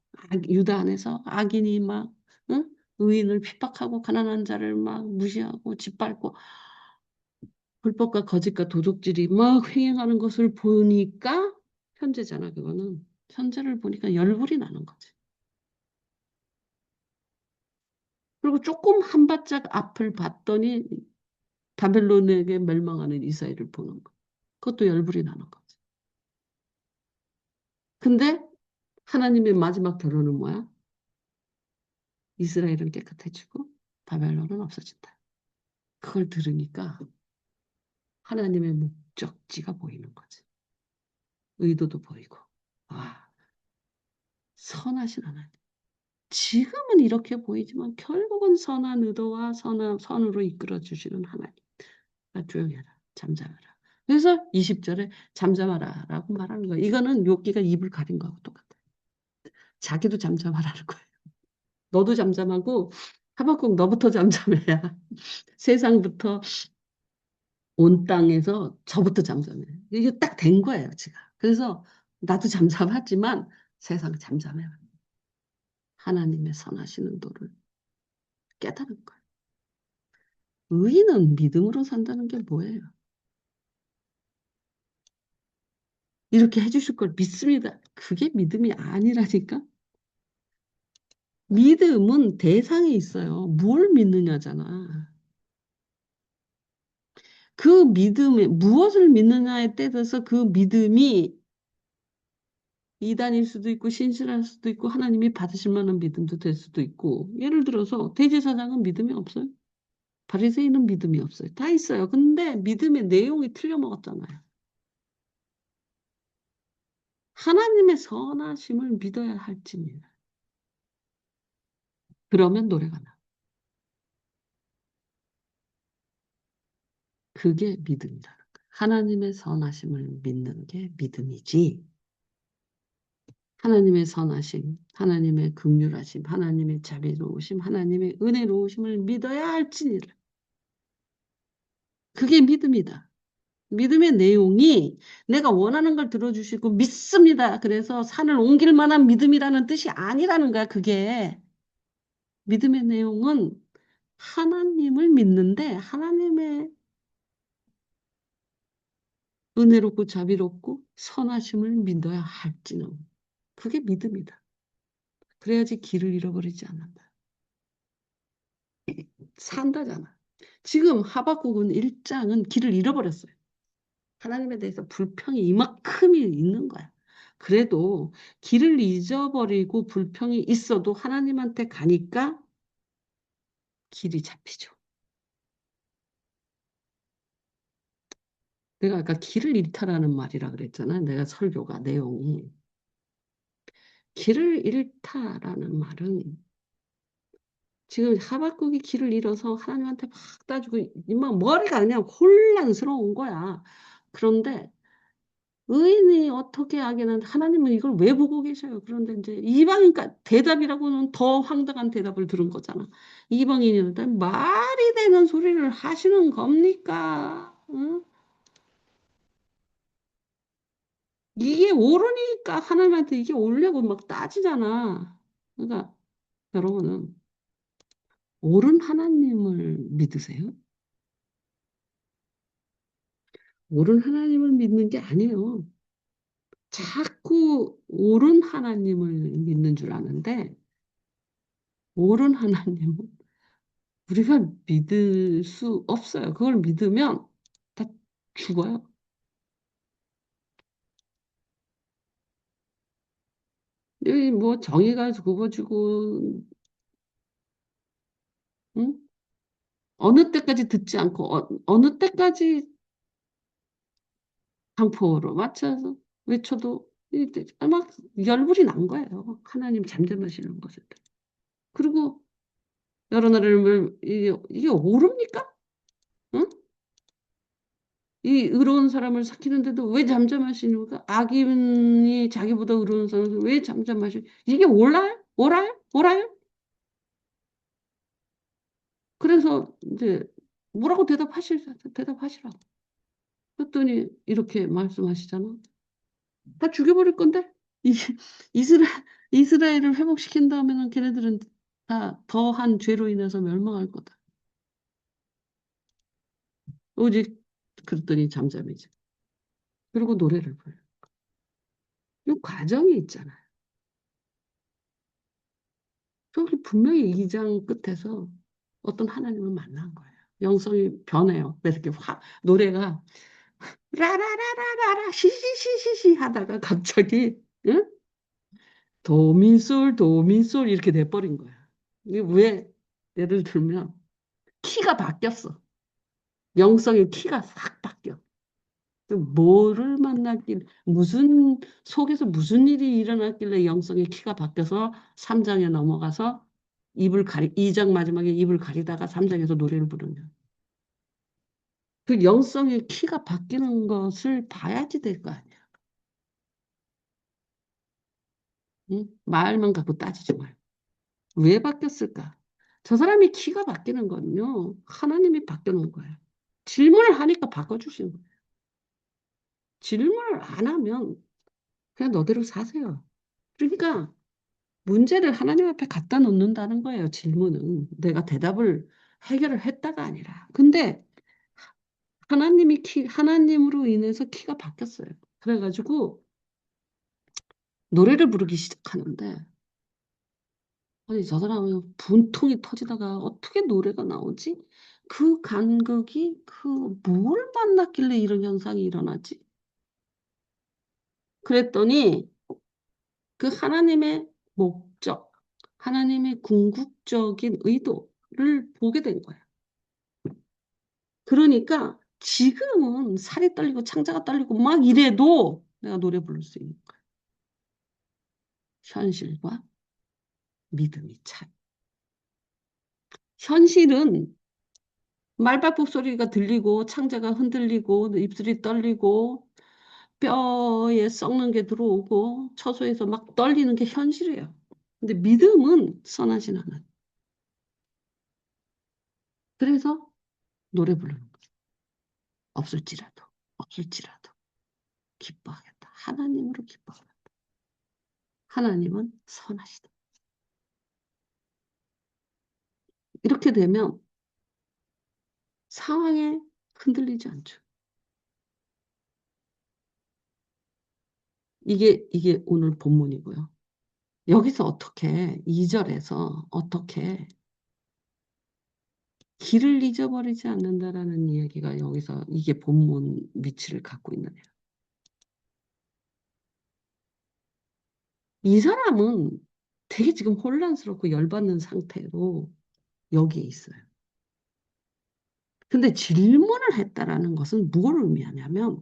유다 안에서 악인이 막 응? 의인을 핍박하고 가난한 자를 막 무시하고 짓밟고 불법과 거짓과 도둑질이 막 횡행하는 것을 보니까 현재잖아 그거는. 현재를 보니까 열불이 나는 거지. 그리고 조금 한 발짝 앞을 봤더니 바벨론에게 멸망하는 이스라엘을 보는 거. 그것도 열불이 나는 거지. 근데 하나님의 마지막 결론은 뭐야? 이스라엘은 깨끗해지고 바벨론은 없어진다. 그걸 들으니까 하나님의 목적지가 보이는 거지. 의도도 보이고. 와, 선하신 하나님. 지금은 이렇게 보이지만 결국은 선한 의도와 선으로 이끌어 주시는 하나님. 나 조용히 해라. 잠잠하라. 그래서 20절에 잠잠하라 라고 말하는 거예요. 이거는 욥기가 입을 가린 거하고 똑같아요. 자기도 잠잠하라는 거예요. 너도 잠잠하고 하박국 너부터 잠잠해야 세상부터 온 땅에서 저부터 잠잠해. 이게 딱 된 거예요, 제가. 그래서 나도 잠잠하지만 세상 잠잠해. 하나님의 선하시는 도를 깨달은 거예요. 의인은 믿음으로 산다는 게 뭐예요? 이렇게 해주실 걸 믿습니다. 그게 믿음이 아니라니까? 믿음은 대상이 있어요. 뭘 믿느냐잖아. 그 믿음에, 무엇을 믿느냐에 따라서 그 믿음이 이단일 수도 있고 신실할 수도 있고 하나님이 받으실 만한 믿음도 될 수도 있고 예를 들어서 대제사장은 믿음이 없어요. 바리새인은 믿음이 없어요. 다 있어요. 근데 믿음의 내용이 틀려 먹었잖아요. 하나님의 선하심을 믿어야 할지니라. 그러면 노래가 나. 그게 믿음이다. 하나님의 선하심을 믿는 게 믿음이지. 하나님의 선하심, 하나님의 긍휼하심, 하나님의 자비로우심, 하나님의 은혜로우심을 믿어야 할지니라. 그게 믿음이다. 믿음의 내용이 내가 원하는 걸 들어주시고 믿습니다. 그래서 산을 옮길 만한 믿음이라는 뜻이 아니라는 거야, 그게. 믿음의 내용은 하나님을 믿는데 하나님의 은혜롭고 자비롭고 선하심을 믿어야 할지는 그게 믿음이다. 그래야지 길을 잃어버리지 않는다. 산다잖아. 지금 하박국은 1장은 길을 잃어버렸어요. 하나님에 대해서 불평이 이만큼이 있는 거야. 그래도 길을 잊어버리고 불평이 있어도 하나님한테 가니까 길이 잡히죠. 내가 아까 길을 잃다라는 말이라 그랬잖아. 내가 설교가 내용이. 길을 잃다라는 말은 지금 하박국이 길을 잃어서 하나님한테 막 따지고 막 머리가 그냥 혼란스러운 거야. 그런데 의인이 어떻게 하기는 하나님은 이걸 왜 보고 계셔요? 그런데 이제 이방인과 대답이라고는 더 황당한 대답을 들은 거잖아. 이방인이한테 말이 되는 소리를 하시는 겁니까? 응? 이게 옳으니까 하나님한테 이게 옳냐고 막 따지잖아. 그러니까 여러분은 옳은 하나님을 믿으세요? 옳은 하나님을 믿는 게 아니에요. 자꾸 옳은 하나님을 믿는 줄 아는데 옳은 하나님은 우리가 믿을 수 없어요. 그걸 믿으면 다 죽어요. 여기 뭐 정의가 굽어지고 응? 어느 때까지 듣지 않고 어느 때까지 강포로 맞춰서 외쳐도 막 열불이 난 거예요. 하나님 잠잠하시는 것을. 그리고 여러 나라를 이게 옳습니까? 응? 이 의로운 사람을 삭히는데도 왜 잠잠하시는가? 악인이 자기보다 의로운 사람을 왜 잠잠하시? 이게 옳아요? 옳아요? 옳아요? 그래서 이제 뭐라고 대답하시라고. 그랬더니 이렇게 말씀하시잖아. 다 죽여버릴 건데? 이 이스라 이스라엘을 회복시킨 다음에는 걔네들은 다 더한 죄로 인해서 멸망할 거다. 오직 그랬더니 잠잠해져. 그리고 노래를 불러. 이 과정이 있잖아요. 저기 분명히 이 장 끝에서 어떤 하나님을 만난 거예요. 영성이 변해요. 왜 이렇게 노래가 라라라라라라 시시시시시 하다가 갑자기 응? 도미솔 도미솔 이렇게 돼버린 거야. 이게 왜 예를 들면 키가 바뀌었어. 영성의 키가 싹 바뀌어. 뭐를 만났길, 무슨, 속에서 무슨 일이 일어났길래 영성의 키가 바뀌어서 3장에 넘어가서 2장 마지막에 입을 가리다가 3장에서 노래를 부르냐. 그 영성의 키가 바뀌는 것을 봐야지 될 거 아니야. 응? 말만 갖고 따지지 말고. 왜 바뀌었을까? 저 사람이 키가 바뀌는 건요, 하나님이 바뀌는 거예요. 질문을 하니까 바꿔주시는 거예요. 질문을 안 하면 그냥 너대로 사세요. 그러니까 문제를 하나님 앞에 갖다 놓는다는 거예요, 질문은. 내가 대답을 해결을 했다가 아니라. 근데 하나님으로 인해서 키가 바뀌었어요. 그래가지고 노래를 부르기 시작하는데, 아니, 저 사람은 분통이 터지다가 어떻게 노래가 나오지? 그 간극이 뭘 만났길래 이런 현상이 일어나지? 그랬더니 그 하나님의 목적, 하나님의 궁극적인 의도를 보게 된 거예요. 그러니까 지금은 살이 떨리고 창자가 떨리고 막 이래도 내가 노래 부를 수 있는 거야. 현실과 믿음이 차이. 현실은 말발굽 소리가 들리고 창자가 흔들리고 입술이 떨리고 뼈에 썩는 게 들어오고 처소에서 막 떨리는 게 현실이에요. 근데 믿음은 선하신 하나님. 그래서 노래 부르는 거예요. 없을지라도 없을지라도 기뻐하겠다. 하나님으로 기뻐하겠다. 하나님은 선하시다. 이렇게 되면 상황에 흔들리지 않죠. 이게 오늘 본문이고요. 여기서 어떻게 2절에서 어떻게 길을 잊어버리지 않는다라는 이야기가 여기서 이게 본문 위치를 갖고 있느냐. 이 사람은 되게 지금 혼란스럽고 열받는 상태로 여기에 있어요. 근데 질문을 했다라는 것은 무엇을 의미하냐면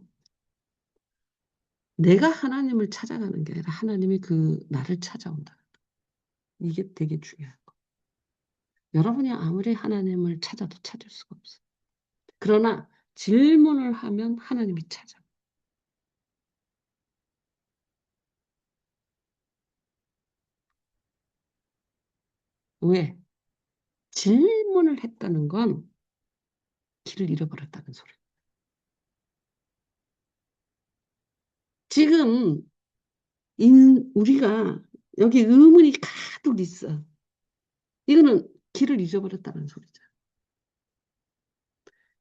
내가 하나님을 찾아가는 게 아니라 하나님이 나를 찾아온다. 이게 되게 중요해요. 여러분이 아무리 하나님을 찾아도 찾을 수가 없어요. 그러나 질문을 하면 하나님이 찾아. 왜? 질문을 했다는 건 길을 잃어버렸다는 소리. 지금 우리가 여기 의문이 가득 있어. 이거는 길을 잊어버렸다는 소리죠.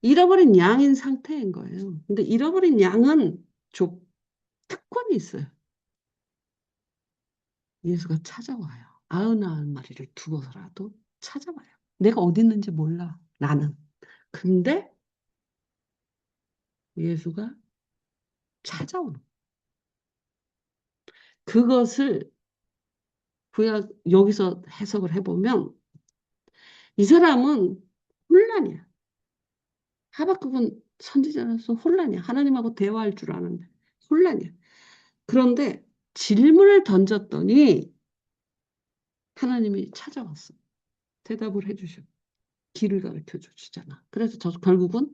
잃어버린 양인 상태인 거예요. 근데 잃어버린 양은 특권이 있어요. 예수가 찾아와요. 99마리를 두고서라도 찾아와요. 내가 어디 있는지 몰라. 나는. 근데 예수가 찾아오는 거예요. 그것을 여기서 해석을 해보면 이 사람은 혼란이야. 하박국은 선지자로서 혼란이야. 하나님하고 대화할 줄 아는데 혼란이야. 그런데 질문을 던졌더니 하나님이 찾아왔어. 대답을 해주셔. 길을 가르쳐 주시잖아. 그래서 결국은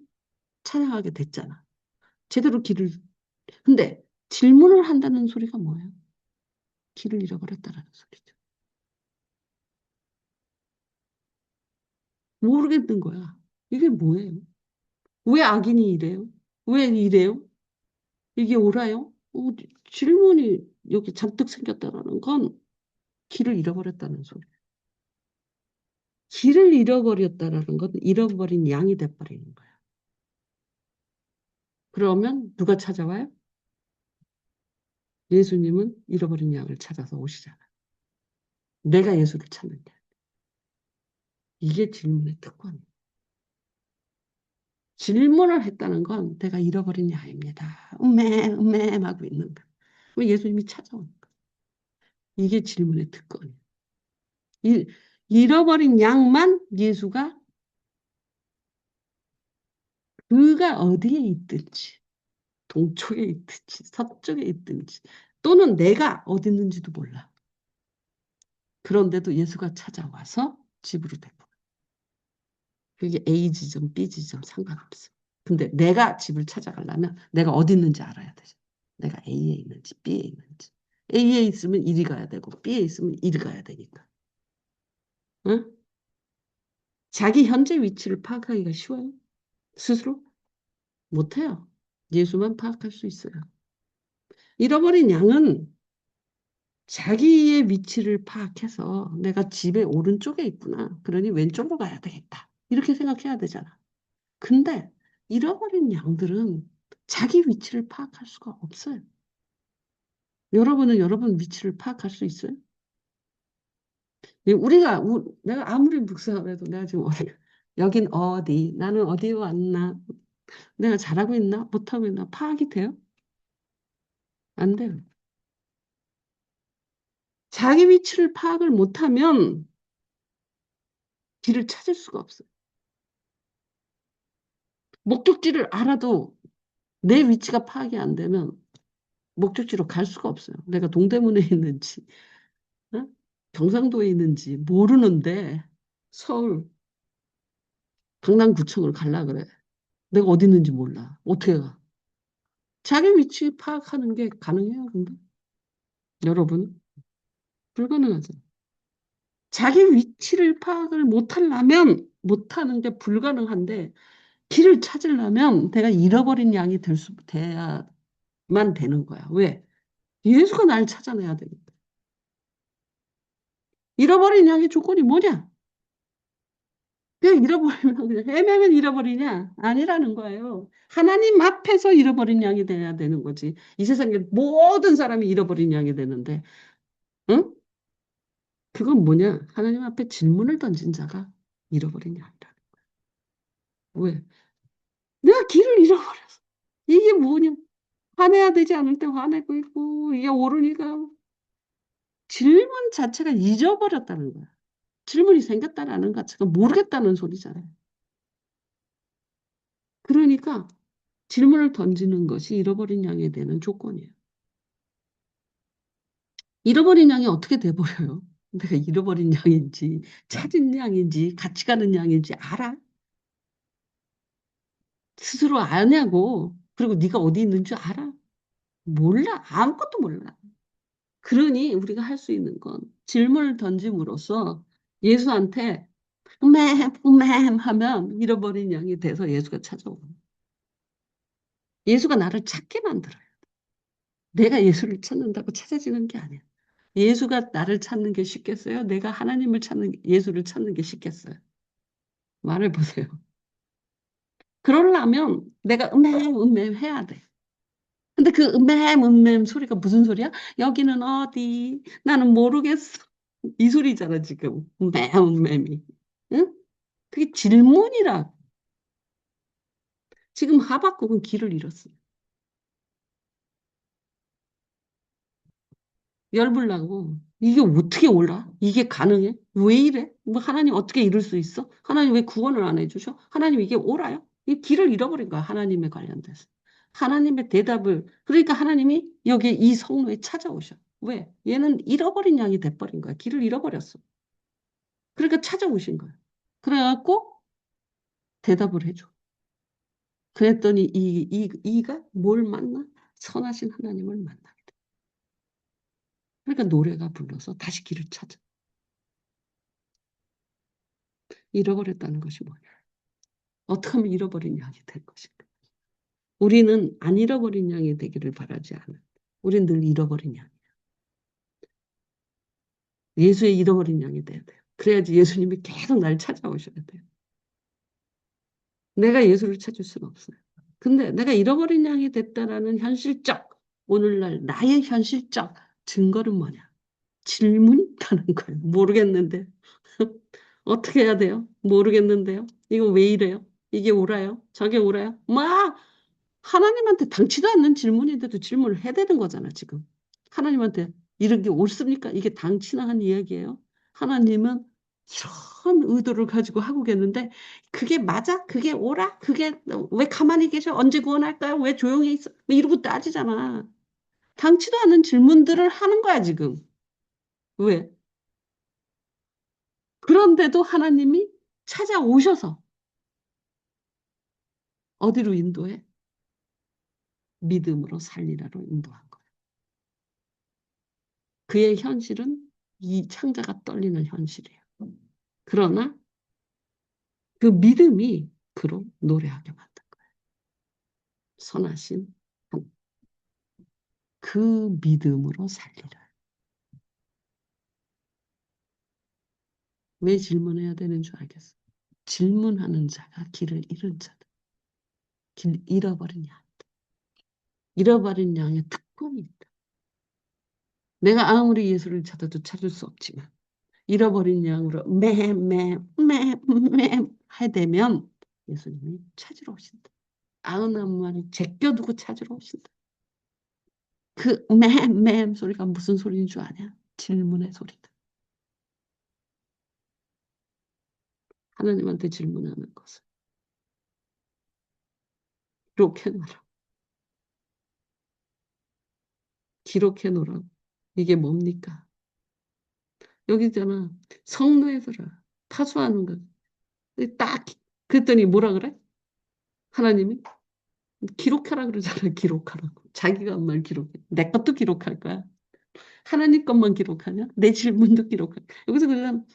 찬양하게 됐잖아. 제대로 길을. 근데 질문을 한다는 소리가 뭐예요? 길을 잃어버렸다라는 소리죠. 모르겠는 거야. 이게 뭐예요? 왜 악인이 이래요? 왜 이래요? 이게 옳아요? 질문이 여기 잔뜩 생겼다라는 건 길을 잃어버렸다는 소리. 길을 잃어버렸다라는 건 잃어버린 양이 돼버리는 거야. 그러면 누가 찾아와요? 예수님은 잃어버린 양을 찾아서 오시잖아. 내가 예수를 찾는 게. 이게 질문의 특권이에요. 질문을 했다는 건 내가 잃어버린 양입니다. 하고 있는 거야. 왜 예수님이 찾아오는 거야. 이게 질문의 특권이에요. 잃어버린 양만 예수가 그가 어디에 있든지 동쪽에 있든지 서쪽에 있든지 또는 내가 어디 있는지도 몰라. 그런데도 예수가 찾아와서 집으로 데리고 가. 그게 A 지점, B 지점 상관없어. 근데 내가 집을 찾아가려면 내가 어디 있는지 알아야 되죠. 내가 A에 있는지 B에 있는지. A에 있으면 이리 가야 되고 B에 있으면 이리 가야 되니까. 응? 자기 현재 위치를 파악하기가 쉬워요? 스스로? 못해요. 예수만 파악할 수 있어요. 잃어버린 양은 자기의 위치를 파악해서 내가 집의 오른쪽에 있구나. 그러니 왼쪽으로 가야 되겠다. 이렇게 생각해야 되잖아. 근데 잃어버린 양들은 자기 위치를 파악할 수가 없어요. 여러분은 여러분 위치를 파악할 수 있어요? 내가 아무리 묵상을 해도 내가 지금 여긴 어디, 나는 어디에 왔나, 내가 잘하고 있나, 못하고 있나 파악이 돼요? 안 돼요. 자기 위치를 파악을 못하면 길을 찾을 수가 없어요. 목적지를 알아도 내 위치가 파악이 안 되면 목적지로 갈 수가 없어요. 내가 동대문에 있는지, 어? 경상도에 있는지 모르는데 서울 강남구청을 갈라 그래. 내가 어디 있는지 몰라. 어떻게 가? 자기 위치 파악하는 게 가능해요, 근데? 여러분, 불가능하죠. 자기 위치를 파악을 못하는 게 불가능한데 길을 찾으려면 내가 잃어버린 양이 돼야만 되는 거야. 왜? 예수가 날 찾아내야 되니까. 잃어버린 양의 조건이 뭐냐? 그냥 잃어버리면 그냥 헤매면 잃어버리냐? 아니라는 거예요. 하나님 앞에서 잃어버린 양이 돼야 되는 거지. 이 세상에 모든 사람이 잃어버린 양이 되는데, 응? 그건 뭐냐? 하나님 앞에 질문을 던진 자가 잃어버린 양이라. 왜? 내가 길을 잃어버렸어. 이게 뭐냐? 화내야 되지 않을 때 화내고 있고, 이게 옳으니까 질문 자체가 잊어버렸다는 거야. 질문이 생겼다라는 것 자체가 모르겠다는 소리잖아요. 그러니까 질문을 던지는 것이 잃어버린 양에 대한 조건이에요. 잃어버린 양이 어떻게 돼버려요? 내가 잃어버린 양인지, 찾은 양인지, 같이 가는 양인지 알아? 스스로 아냐고. 그리고 네가 어디 있는 줄 알아? 몰라. 아무것도 몰라. 그러니 우리가 할 수 있는 건 질문을 던짐으로써 예수한테 맴 하면 잃어버린 양이 돼서 예수가 찾아오고 예수가 나를 찾게 만들어요. 내가 예수를 찾는다고 찾아지는 게 아니야. 예수가 나를 찾는 게 쉽겠어요? 내가 하나님을 찾는, 예수를 찾는 게 쉽겠어요? 말해 보세요. 그러려면 내가 음맴 해야 돼. 근데 그 음맴 소리가 무슨 소리야? 여기는 어디? 나는 모르겠어. 이 소리잖아, 지금. 음맴이. 응? 그게 질문이라. 지금 하박국은 길을 잃었어. 열불나고. 이게 어떻게 올라? 이게 가능해? 왜 이래? 뭐 하나님 어떻게 이룰 수 있어? 하나님 왜 구원을 안 해주셔? 하나님 이게 옳아요? 이 길을 잃어버린 거야. 하나님에 관련돼서. 하나님의 대답을, 그러니까 하나님이 여기 이 성로에 찾아오셔. 왜? 얘는 잃어버린 양이 돼버린 거야. 길을 잃어버렸어. 그러니까 찾아오신 거야. 그래갖고 대답을 해줘. 그랬더니 이가 뭘 만나? 선하신 하나님을 만나. 그러니까 노래가 불러서 다시 길을 찾아. 잃어버렸다는 것이 뭐냐? 어떻게 하면 잃어버린 양이 될 것인가? 우리는 안 잃어버린 양이 되기를 바라지 않아. 우리는 늘 잃어버린 양. 예수의 잃어버린 양이 돼야 돼요. 그래야지 예수님이 계속 날 찾아오셔야 돼요. 내가 예수를 찾을 수는 없어요. 근데 내가 잃어버린 양이 됐다라는 현실적, 오늘날 나의 현실적 증거는 뭐냐? 질문이 있다는 거예요. 모르겠는데. 어떻게 해야 돼요? 모르겠는데요. 이거 왜 이래요? 이게 옳아요? 저게 옳아요? 막 하나님한테 당치도 않는 질문인데도 질문을 해야 되는 거잖아, 지금. 하나님한테 이런 게 옳습니까? 이게 당치나 한 이야기예요. 하나님은 이런 의도를 가지고 하고 계는데 그게 맞아? 그게 옳아? 그게 왜 가만히 계셔? 언제 구원할까요? 왜 조용히 있어? 뭐 이러고 따지잖아. 당치도 않는 질문들을 하는 거야, 지금. 왜? 그런데도 하나님이 찾아오셔서 어디로 인도해? 믿음으로 살리라로 인도한 거야. 그의 현실은 이 창자가 떨리는 현실이에요. 그러나 그 믿음이 그로 노래하게 만든 거예요. 선하신 한. 그 믿음으로 살리라. 왜 질문해야 되는 줄 알겠어? 질문하는 자가 길을 잃은 자다. 길 잃어버린 양. 잃어버린 양의 특권이 있다. 내가 아무리 예수를 찾아도 찾을 수 없지만 잃어버린 양으로 맴 하되면 예수님이 찾으러 오신다. 99마리 제껴두고 찾으러 오신다. 그 소리가 무슨 소리인 줄 아냐? 질문의 소리다. 하나님한테 질문하는 것을. 기록해놓으라. 기록해놓으라. 이게 뭡니까? 여기 있잖아. 성노예서라. 파수하는 거. 딱 그랬더니 뭐라 그래? 하나님이 기록하라 그러잖아. 기록하라고. 자기가 한 말 기록해. 내 것도 기록할 거야. 하나님 것만 기록하냐? 내 질문도 기록할 거야. 여기서 그냥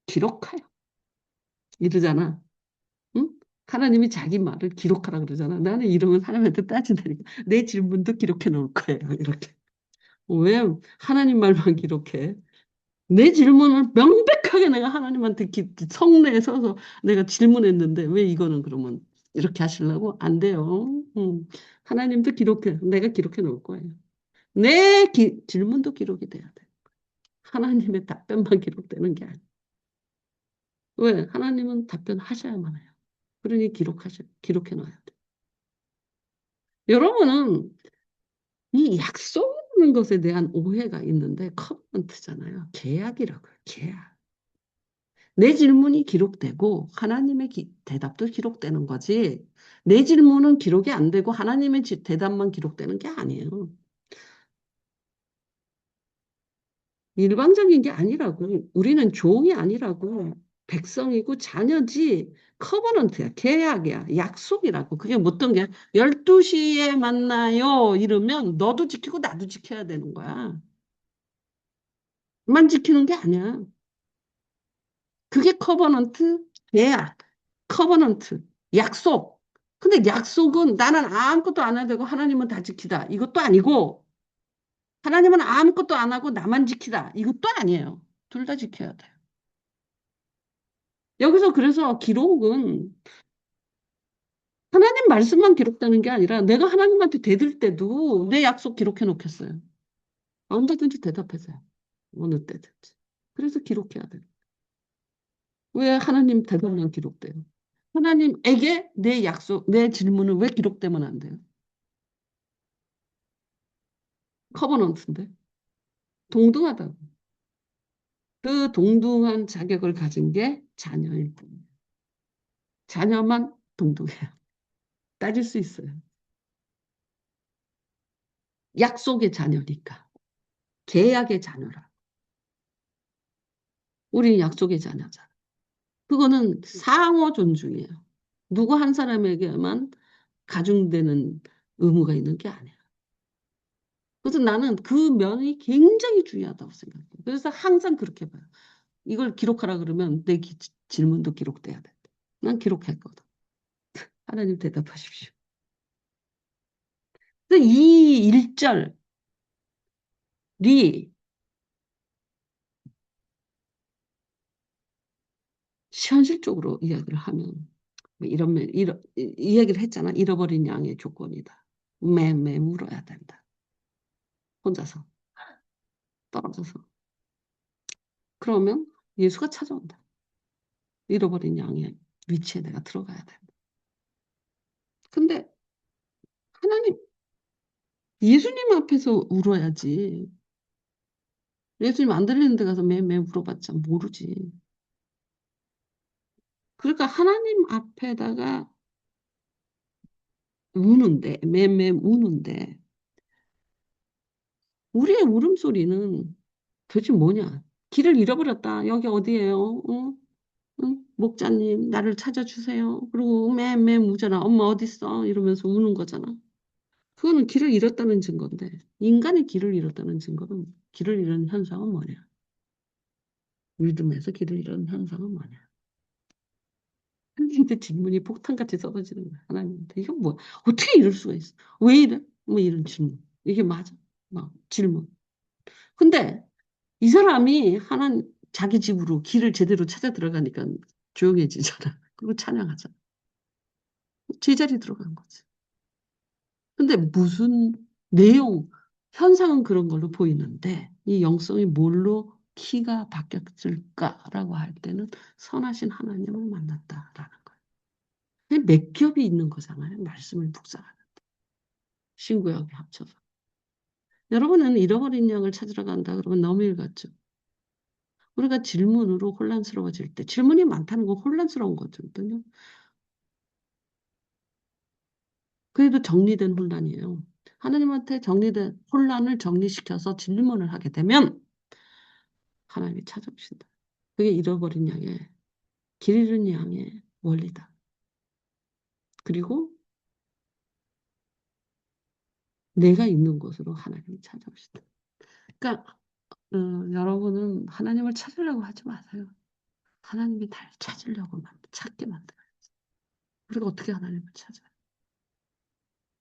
기록하여. 이러잖아. 응? 하나님이 자기 말을 기록하라 그러잖아. 나는 이러면 하나님한테 따진다니까. 내 질문도 기록해 놓을 거예요. 이렇게. 왜 하나님 말만 기록해? 내 질문을 명백하게 내가 하나님한테 성내에 서서 내가 질문했는데 왜 이거는 그러면 이렇게 하시려고? 안 돼요. 하나님도 기록해. 내가 기록해 놓을 거예요. 내 질문도 기록이 돼야 돼. 하나님의 답변만 기록되는 게 아니야. 왜? 하나님은 답변하셔야만 해요. 그러니 기록해 놔야 돼. 여러분은 이 약속이라는 것에 대한 오해가 있는데 커먼트잖아요. 계약이라고요. 계약. 내 질문이 기록되고 하나님의 대답도 기록되는 거지. 내 질문은 기록이 안 되고 하나님의 대답만 기록되는 게 아니에요. 일방적인 게 아니라고. 우리는 종이 아니라고. 백성이고 자녀지. 커버넌트야. 계약이야. 약속이라고. 그게 어떤 게 12시에 만나요. 이러면 너도 지키고 나도 지켜야 되는 거야. 만 지키는 게 아니야. 그게 커버넌트, 계약, 커버넌트, 약속. 근데 약속은 나는 아무것도 안 해도 되고 하나님은 다 지키다. 이것도 아니고 하나님은 아무것도 안 하고 나만 지키다. 이것도 아니에요. 둘 다 지켜야 돼요. 여기서 그래서 기록은 하나님 말씀만 기록되는 게 아니라 내가 하나님한테 대들 때도 내 약속 기록해 놓겠어요. 언제든지 대답하세요. 어느 때든지. 그래서 기록해야 돼요. 왜 하나님 대답만 기록돼요? 하나님에게 내 약속, 내 질문은 왜 기록되면 안 돼요? 커버넌트인데. 동등하다고. 그 동등한 자격을 가진 게 자녀일 뿐이에요. 자녀만 동등해요. 따질 수 있어요. 약속의 자녀니까. 계약의 자녀라. 우리 약속의 자녀잖아. 그거는 상호 존중이에요. 누구 한 사람에게만 가중되는 의무가 있는 게 아니야. 그래서 나는 그 면이 굉장히 중요하다고 생각해요. 그래서 항상 그렇게 봐요. 이걸 기록하라 그러면 내 질문도 기록돼야 돼. 난 기록했거든. 하나님 대답하십시오. 근데 이 일절이 현실적으로 이야기를 하면 뭐 이런 이야기를 했잖아. 잃어버린 양의 조건이다. 매매 물어야 된다. 혼자서 떨어져서. 그러면 예수가 찾아온다. 잃어버린 양의 위치에 내가 들어가야 된다. 근데 하나님, 예수님 앞에서 울어야지. 예수님 안 들리는 데 가서 매매 물어봤자 모르지. 그러니까 하나님 앞에다가 우는데, 매매 우는데, 우리의 울음소리는 도대체 뭐냐? 길을 잃어버렸다. 여기 어디예요? 응? 응? 목자님, 나를 찾아주세요. 그리고 매매 우잖아. 엄마 어딨어? 이러면서 우는 거잖아. 그거는 길을 잃었다는 증거인데, 인간이 길을 잃었다는 증거는 길을 잃은 현상은 뭐냐? 믿음에서 길을 잃은 현상은 뭐냐? 하나님한테 질문이 폭탄같이 쏟아지는 거야. 하나님한테. 이거 뭐야? 어떻게 이럴 수가 있어? 왜 이래? 뭐 이런 질문. 이게 맞아? 막 질문. 근데 이 사람이 자기 집으로 길을 제대로 찾아 들어가니까 조용해지잖아. 그리고 찬양하잖아. 제자리 들어간 거지. 근데 무슨 내용, 현상은 그런 걸로 보이는데 이 영성이 뭘로 키가 바뀌었을까라고 할 때는 선하신 하나님을 만났다라는 거예요. 그냥 몇 겹이 있는 거잖아요. 말씀을 묵상하는 신구약이 합쳐서. 여러분은 잃어버린 양을 찾으러 간다 그러면 너무 일 같죠. 우리가 질문으로 혼란스러워질 때 질문이 많다는 건 혼란스러운 거거든요. 그래도 정리된 혼란이에요. 하나님한테 정리된 혼란을 정리시켜서 질문을 하게 되면 하나님이 찾아오신다. 그게 잃어버린 양의 길 잃은 양의 원리다. 그리고 내가 있는 곳으로 하나님이 찾아오신다. 그러니까 여러분은 하나님을 찾으려고 하지 마세요. 하나님이 날 찾으려고 찾게 만들어요. 우리가 어떻게 하나님을 찾아요?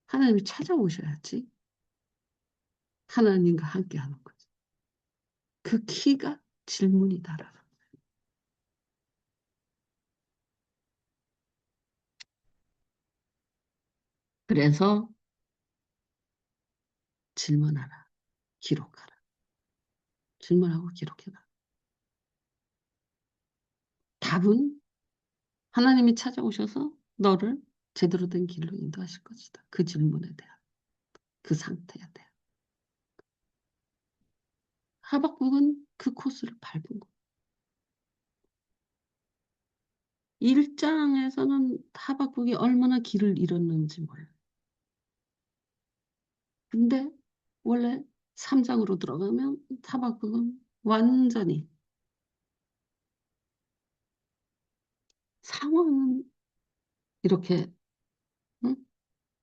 하나님이 찾아오셔야지 하나님과 함께 하는 거죠. 그 키가 질문이다라는. 그래서 질문하라. 기록하라. 질문하고 기록해라. 답은 하나님이 찾아오셔서 너를 제대로 된 길로 인도하실 것이다. 그 질문에 대한, 그 상태에 대한. 하박국은 그 코스를 밟은 거. 1장에서는 하박국이 얼마나 길을 잃었는지 몰라요. 근데 원래 3장으로 들어가면 하박국은 완전히 상황은 이렇게 응?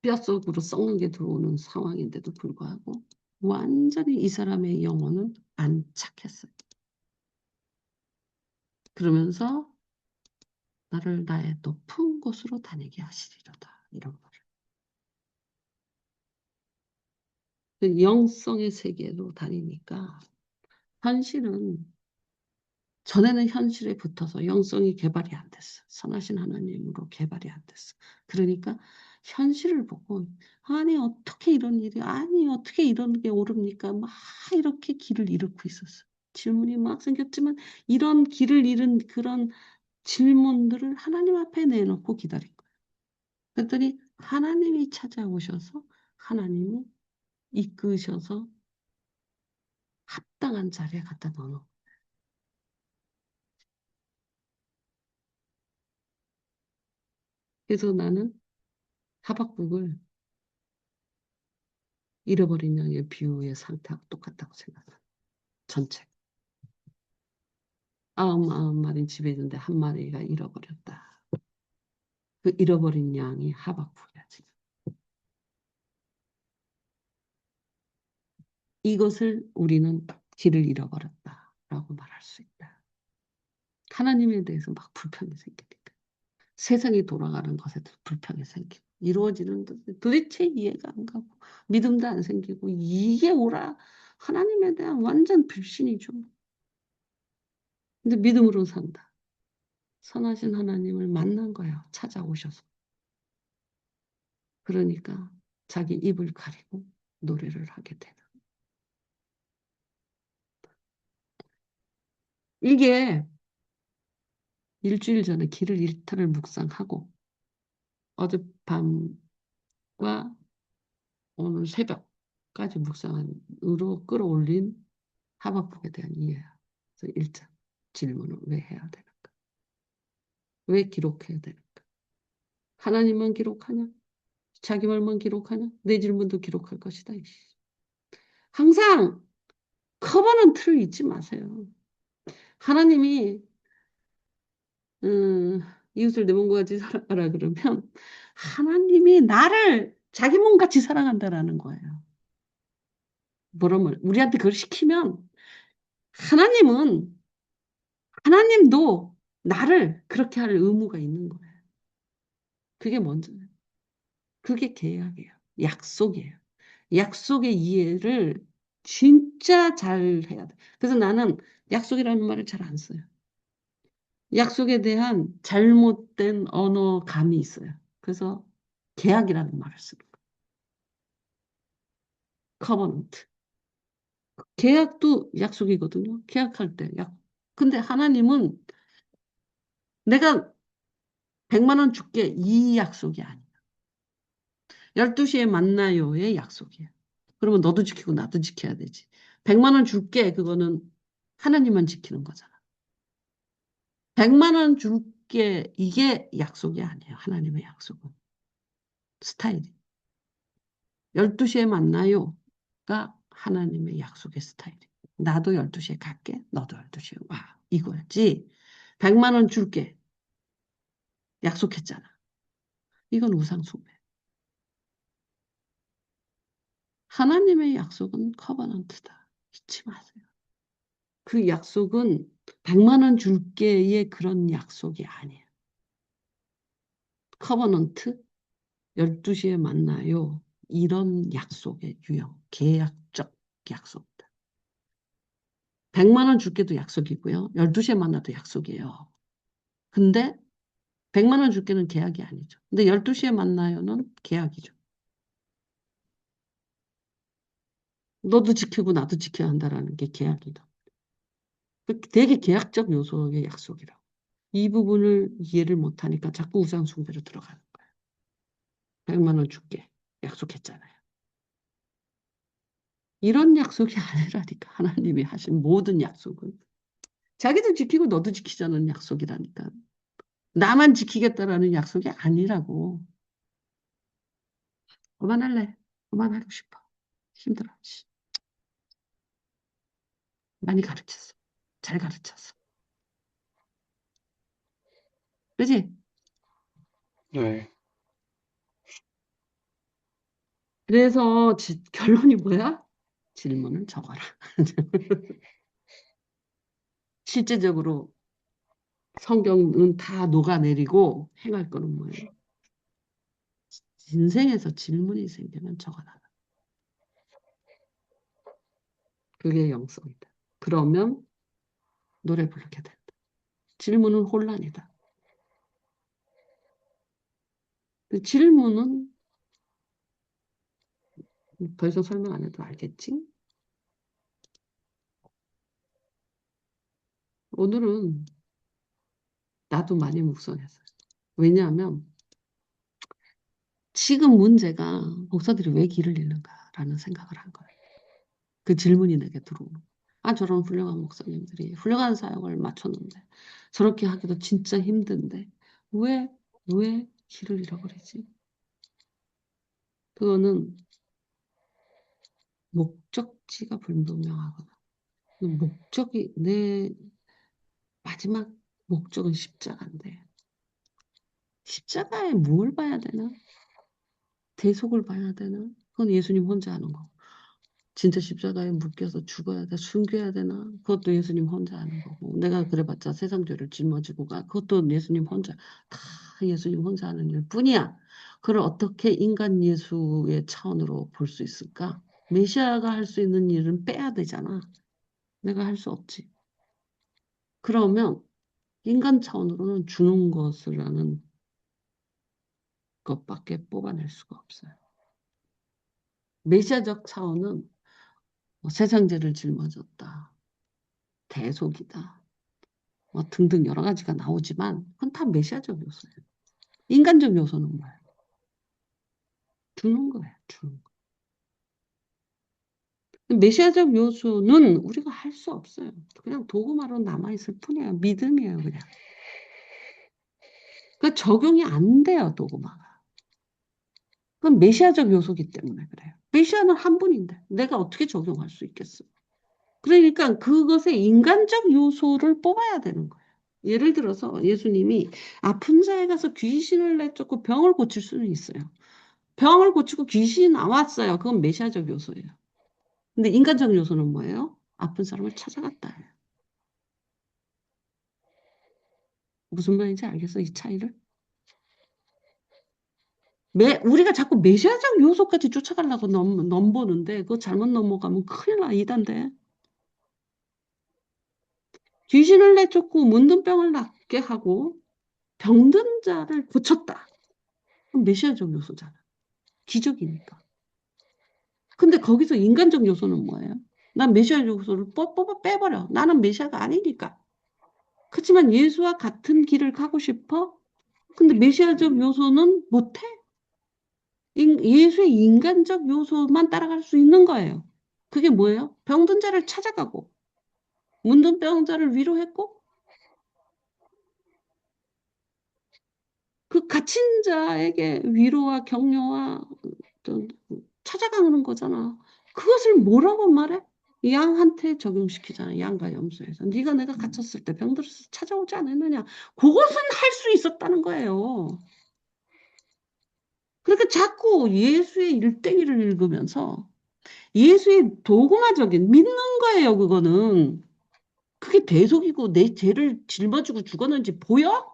뼛속으로 썩는 게 들어오는 상황인데도 불구하고 완전히 이 사람의 영혼은 안착했어요. 그러면서 나를 나의 높은 곳으로 다니게 하시리로다. 이런 거. 그 영성의 세계로 다니니까 현실은 전에는 현실에 붙어서 영성이 개발이 안 됐어. 선하신 하나님으로 개발이 안 됐어. 그러니까 현실을 보고 아니 어떻게 이런 일이 아니 어떻게 이런 게 오릅니까? 막 이렇게 길을 잃고 있었어. 질문이 막 생겼지만 이런 길을 잃은 그런 질문들을 하나님 앞에 내놓고 기다린 거야. 그랬더니 하나님이 찾아오셔서 하나님이 이끄셔서 합당한 자리에 갖다 넣어. 그래서 나는 하박국을 잃어버린 양의 비유의 상태하고 똑같다고 생각해. 전체. 아흔 마리 집에 있는데 한 마리가 잃어버렸다. 그 잃어버린 양이 하박국이야, 지금. 이것을 우리는 길을 잃어버렸다라고 말할 수 있다. 하나님에 대해서 막 불평이 생기니까. 세상이 돌아가는 것에 불평이 생기고 이루어지는 도대체 이해가 안 가고 믿음도 안 생기고 이게 오라 하나님에 대한 완전 불신이죠. 근데 믿음으로 산다. 선하신 하나님을 만난 거예요. 찾아오셔서. 그러니까 자기 입을 가리고 노래를 하게 되는. 이게 일주일 전에 길을 일터를 묵상하고 어젯밤과 오늘 새벽까지 묵상으로 끌어올린 하박국에 대한 이해야. 그래서 일장 질문을 왜 해야 되는가? 왜 기록해야 되는가? 하나님만 기록하냐? 자기 말만 기록하냐? 내 질문도 기록할 것이다. 항상 커버넌트를 잊지 마세요. 하나님이 음, 이웃을 내 몸과 같이 사랑하라 그러면 하나님이 나를 자기 몸같이 사랑한다라는 거예요. 뭐라면 우리한테 그걸 시키면 하나님은 하나님도 나를 그렇게 할 의무가 있는 거예요. 그게 먼저예요. 그게 계약이에요. 약속이에요. 약속의 이해를 진짜 잘 해야 돼. 그래서 나는 약속이라는 말을 잘 안 써요. 약속에 대한 잘못된 언어감이 있어요. 그래서 계약이라는 말을 쓰는 거예요. 커버넌트. 계약도 약속이거든요. 계약할 때 약. 근데 하나님은 내가 100만 원 줄게 이 약속이 아니야. 12시에 만나요의 약속이야. 그러면 너도 지키고 나도 지켜야 되지. 100만 원 줄게 그거는 하나님만 지키는 거잖아. 100만 원 줄게 이게 약속이 아니에요. 하나님의 약속은. 스타일이. 12시에 만나요가 하나님의 약속의 스타일이에요. 나도 12시에 갈게. 너도 12시에 와. 이거지. 100만 원 줄게. 약속했잖아. 이건 우상숭배. 하나님의 약속은 커버넌트다. 잊지 마세요. 그 약속은 100만 원 줄게의 그런 약속이 아니에요. 커버넌트 12시에 만나요. 이런 약속의 유형, 계약적 약속이다. 100만 원 줄게도 약속이고요. 12시에 만나도 약속이에요. 근데 100만 원 줄게는 계약이 아니죠. 근데 12시에 만나요는 계약이죠. 너도 지키고 나도 지켜야 한다라는 게 계약이다. 되게 계약적 요소의 약속이라고. 이 부분을 이해를 못하니까 자꾸 우상숭배로 들어가는 거예요. 100만 원 줄게. 약속했잖아요. 이런 약속이 아니라니까. 하나님이 하신 모든 약속은. 자기도 지키고 너도 지키자는 약속이라니까. 나만 지키겠다라는 약속이 아니라고. 그만할래. 그만하고 싶어. 힘들어. 많이 가르쳤어. 잘 가르쳤어. 그지? 네. 그래서 결론이 뭐야? 질문을 적어라. 실제적으로 성경은 다 녹아내리고 행할 거는 뭐예요? 인생에서 질문이 생기면 적어놔. 그게 영성이다. 그러면 노래 부르게 된다. 질문은 혼란이다. 그 질문은 더 이상 설명 안 해도 알겠지? 오늘은 나도 많이 묵상했어요. 왜냐하면 지금 문제가 목사들이 왜 길을 잃는가라는 생각을 한 거예요. 그 질문이 내게 들어오는 거예요. 아, 저런 훌륭한 목사님들이 훌륭한 사역을 마쳤는데 저렇게 하기도 진짜 힘든데 왜, 왜 길을 잃어버리지? 그거는 목적지가 불분명하거나 내 마지막 목적은 십자가인데 십자가에 뭘 봐야 되나? 대속을 봐야 되나? 그건 예수님 혼자 하는 거. 진짜 십자가에 묶여서 죽어야 돼, 숨겨야 되나? 그것도 예수님 혼자 하는 거고. 내가 그래봤자 세상 죄를 짊어지고 가. 그것도 예수님 혼자, 다 예수님 혼자 하는 일 뿐이야. 그걸 어떻게 인간 예수의 차원으로 볼 수 있을까? 메시아가 할 수 있는 일은 빼야 되잖아. 내가 할 수 없지. 그러면 인간 차원으로는 주는 것이라는 것밖에 뽑아낼 수가 없어요. 메시아적 차원은 뭐 세상 죄를 짊어졌다. 대속이다. 뭐 등등 여러 가지가 나오지만 그건 다 메시아적 요소예요. 인간적 요소는 뭐예요? 주는 거예요. 주는 거. 메시아적 요소는 우리가 할 수 없어요. 그냥 도구마로 남아있을 뿐이에요. 믿음이에요, 그냥. 그 적용이 안 돼요, 도구마가. 그건 메시아적 요소기 때문에 그래요. 메시아는 한 분인데 내가 어떻게 적용할 수 있겠어? 그러니까 그것의 인간적 요소를 뽑아야 되는 거예요. 예를 들어서 예수님이 아픈 자에 가서 귀신을 내쫓고 병을 고칠 수는 있어요. 병을 고치고 귀신이 나왔어요. 그건 메시아적 요소예요. 근데 인간적 요소는 뭐예요? 아픈 사람을 찾아갔다. 무슨 말인지 알겠어? 이 차이를? 우리가 자꾸 메시아적 요소까지 쫓아가려고 넘보는데 그거 잘못 넘어가면 큰일 나, 이단데. 귀신을 내쫓고 문둥병을 낫게 하고 병든 자를 고쳤다. 그럼 메시아적 요소잖아. 기적이니까. 근데 거기서 인간적 요소는 뭐예요? 난 메시아 요소를 뽑아 빼버려. 나는 메시아가 아니니까. 그렇지만 예수와 같은 길을 가고 싶어? 근데 메시아적 요소는 못해. 예수의 인간적 요소만 따라갈 수 있는 거예요. 그게 뭐예요? 병든 자를 찾아가고, 문둥 병자를 위로했고, 그 갇힌 자에게 위로와 격려와 어떤 찾아가는 거잖아. 그것을 뭐라고 말해? 양한테 적용시키잖아. 양과 염소에서. 네가 내가 갇혔을 때 병들어서 찾아오지 않았느냐. 그것은 할 수 있었다는 거예요. 그러니까 자꾸 예수의 일대기를 읽으면서 예수의 도구마적인 믿는 거예요, 그거는. 그게 대속이고 내 죄를 짊어지고 죽었는지 보여?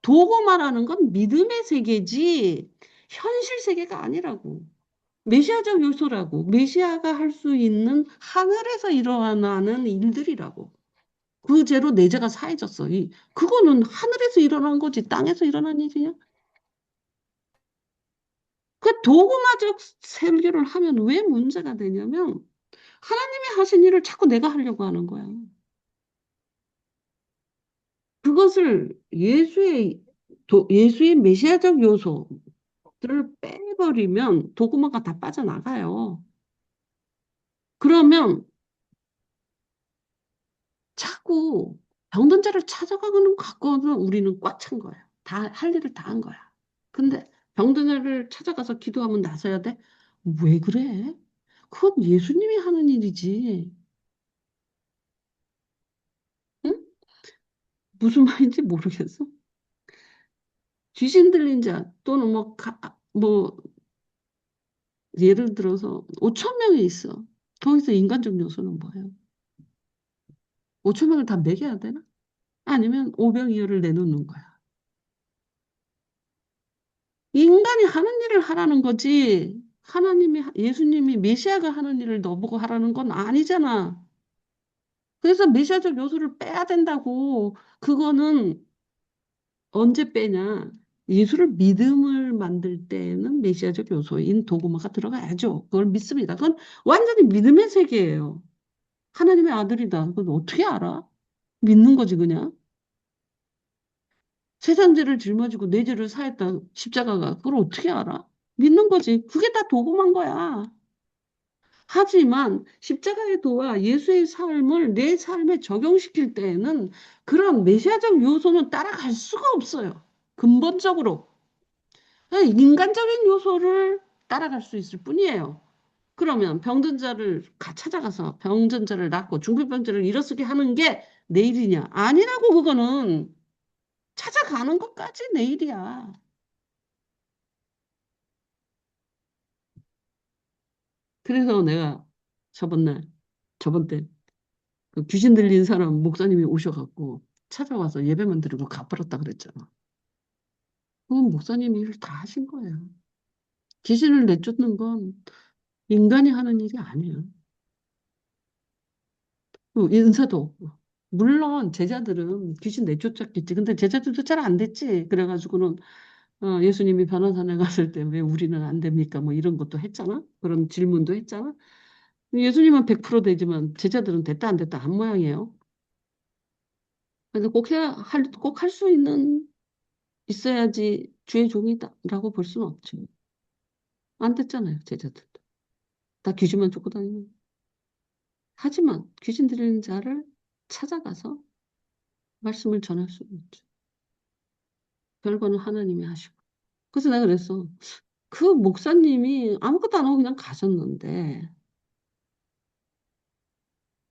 도구마라는 건 믿음의 세계지 현실 세계가 아니라고. 메시아적 요소라고. 메시아가 할 수 있는 하늘에서 일어나는 일들이라고. 그 죄로 내 죄가 사해졌어. 그거는 하늘에서 일어난 거지 땅에서 일어난 일이냐? 그 도구마적 설교를 하면 왜 문제가 되냐면 하나님이 하신 일을 자꾸 내가 하려고 하는 거야. 그것을 예수의 메시아적 요소들을 빼버리면 도구마가 다 빠져나가요. 그러면 자꾸 병든 자를 찾아가는 갖고는 우리는 꽉 찬 거야. 다 할 일을 다 한 거야. 근데 병든 자를 찾아가서 기도하면 나서야 돼? 왜 그래? 그건 예수님이 하는 일이지. 응? 무슨 말인지 모르겠어. 귀신 들린 자 또는 뭐 예를 들어서 5천 명이 있어. 거기서 인간적 요소는 뭐예요? 5천 명을 다 먹여야 되나? 아니면 오병이어를 내놓는 거야. 인간이 하는 일을 하라는 거지. 예수님이 메시아가 하는 일을 너보고 하라는 건 아니잖아. 그래서 메시아적 요소를 빼야 된다고. 그거는 언제 빼냐? 예수를 믿음을 만들 때는 메시아적 요소인 도구마가 들어가야죠. 그걸 믿습니다. 그건 완전히 믿음의 세계예요. 하나님의 아들이다. 그건 어떻게 알아? 믿는 거지, 그냥. 세상 죄를 짊어지고 내 죄를 사했다. 십자가가. 그걸 어떻게 알아? 믿는 거지. 그게 다 도구만 거야. 하지만 십자가의 도와 예수의 삶을 내 삶에 적용시킬 때에는 그런 메시아적 요소는 따라갈 수가 없어요. 근본적으로. 인간적인 요소를 따라갈 수 있을 뿐이에요. 그러면 병든 자를 찾아가서 병든 자를 낫고 중풍병자를 일어서게 하는 게 내 일이냐? 아니라고 그거는 찾아가는 것까지 내 일이야. 그래서 내가 저번 날, 저번 때 그 귀신 들린 사람 목사님이 오셔갖고 찾아와서 예배만 드리고 갚아렸다 그랬잖아. 그건 목사님이 일 다 하신 거예요. 귀신을 내쫓는 건 인간이 하는 일이 아니에요. 은사도 없고. 물론 제자들은 귀신 내쫓았겠지. 근데 제자들도 잘 안 됐지. 그래가지고는 예수님이 변호사에 갔을 때 왜 우리는 안 됩니까? 뭐 이런 것도 했잖아. 그런 질문도 했잖아. 예수님은 100% 되지만 제자들은 됐다 안 됐다 한 모양이에요. 그래서 꼭 할 수 있어야지 주의 종이다라고 볼 수는 없지. 안 됐잖아요, 제자들도. 다 귀신만 쫓고 다니는. 하지만 귀신 들리는 자를 찾아가서 말씀을 전할 수는 있죠. 결과는 하나님이 하시고. 그래서 내가 그랬어. 그 목사님이 아무것도 안 하고 그냥 가셨는데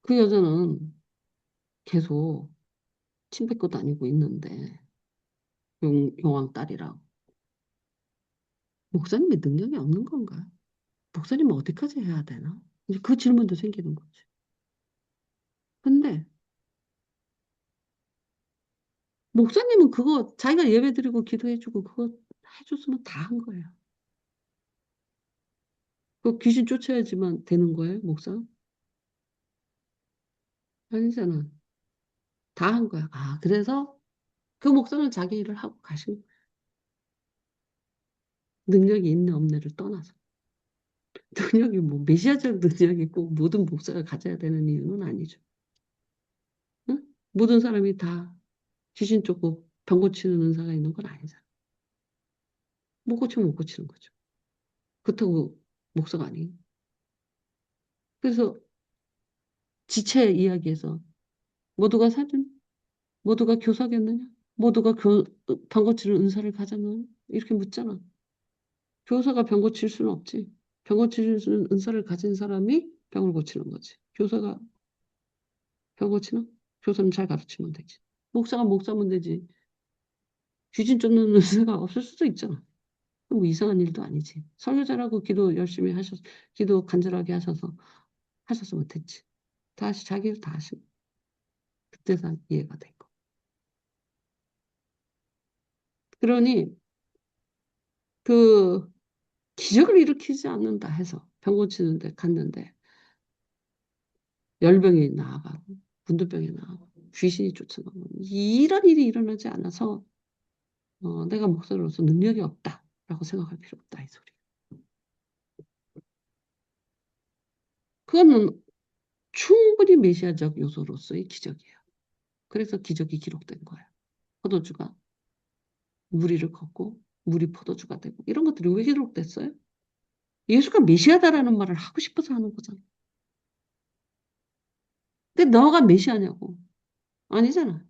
그 여자는 계속 침 뱉고 다니고 있는데 용왕 딸이라고. 목사님이 능력이 없는 건가? 목사님은 어디까지 해야 되나? 이제 그 질문도 생기는 거지. 근데 목사님은 그거 자기가 예배드리고 기도해주고 그거 해줬으면 다 한 거예요. 그 귀신 쫓아야지만 되는 거예요, 목사? 아니잖아. 다 한 거야. 아, 그래서 그 목사는 자기 일을 하고 가신 거예요. 능력이 있네 없네를 떠나서. 능력이 뭐 메시아적 능력이 꼭 모든 목사가 가져야 되는 이유는 아니죠. 응? 모든 사람이 다 귀신 쫓고 병 고치는 은사가 있는 건 아니잖아. 못 고치면 못 고치는 거죠. 그렇다고 목사가 아니에요. 그래서 지체 이야기에서 모두가 사준 모두가 교사겠느냐? 모두가 병 고치는 은사를 가졌느냐? 이렇게 묻잖아. 교사가 병 고칠 수는 없지. 병 고치는 은사를 가진 사람이 병을 고치는 거지. 교사가 병 고치나? 교사는 잘 가르치면 되지. 목사가 목사면 되지. 귀신 쫓는 은사가 없을 수도 있잖아. 뭐 이상한 일도 아니지. 설교자라고 기도 열심히 기도 간절하게 하셨으면 됐지. 다시 자기 일 다 하시고. 그때서 이해가 되고. 그러니 그 기적을 일으키지 않는다 해서 병 고치는데 갔는데 열병이 나아가고 군두병이 나아가고 귀신이 쫓아가고 이런 일이 일어나지 않아서 내가 목사로서 능력이 없다라고 생각할 필요 없다 이 소리. 그거는 충분히 메시아적 요소로서의 기적이에요. 그래서 기적이 기록된 거예요. 포도주가 무리를 걷고 물이 포도주가 되고 이런 것들이 왜 기록됐어요? 예수가 메시아다라는 말을 하고 싶어서 하는 거잖아. 근데 너가 메시아냐고? 아니잖아.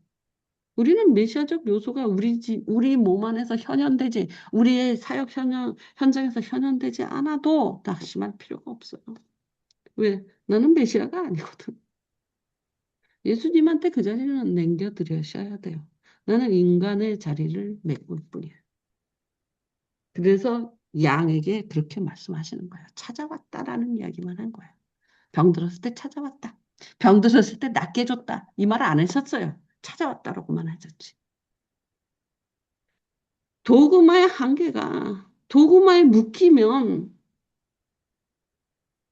우리는 메시아적 요소가 우리 몸 안에서 현현되지, 우리의 사역 현장에서 현현되지 않아도 낙심할 필요가 없어요. 왜? 나는 메시아가 아니거든. 예수님한테 그 자리는 남겨드려셔야 돼요. 나는 인간의 자리를 메꿀 뿐이에요. 그래서 양에게 그렇게 말씀하시는 거예요. 찾아왔다라는 이야기만 한 거예요. 병 들었을 때 찾아왔다. 병 들었을 때 낫게 해줬다. 이 말 안 하셨어요. 찾아왔다라고만 하셨지. 도구마의 한계가 도구마에 묶이면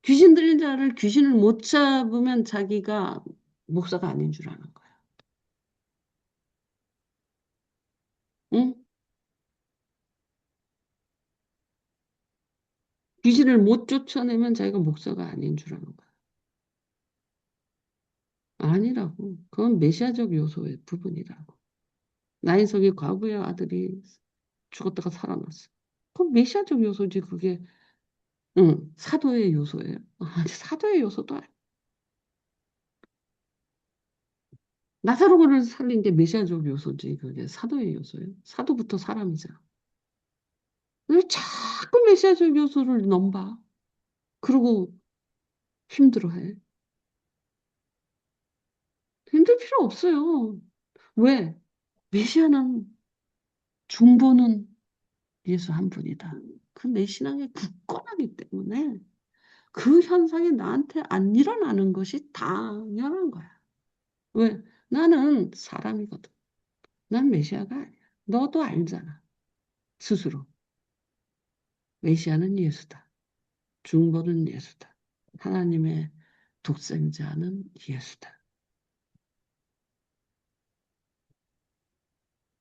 귀신 들린 자를 귀신을 못 잡으면 자기가 목사가 아닌 줄 아는 거야. 응? 귀신을 못 쫓아내면 자기가 목사가 아닌 줄 아는 거야. 아니라고. 그건 메시아적 요소의 부분이라고. 나인석이 과부의 아들이 죽었다가 살아났어. 그건 메시아적 요소지, 그게. 응, 사도의 요소예요. 아니, 사도의 요소도 아니야. 나사로를 살린 게 메시아적 요소지, 그게 사도의 요소예요. 사도부터 사람이잖아. 왜 자꾸 메시아적 요소를 넘봐? 그러고 힘들어해. 힘들 필요 없어요. 왜? 메시아는 중보는 예수 한 분이다. 그 내 신앙에 굳건하기 때문에 그 현상이 나한테 안 일어나는 것이 당연한 거야. 왜? 나는 사람이거든. 난 메시아가 아니야. 너도 알잖아. 스스로. 메시아는 예수다. 중보는 예수다. 하나님의 독생자는 예수다.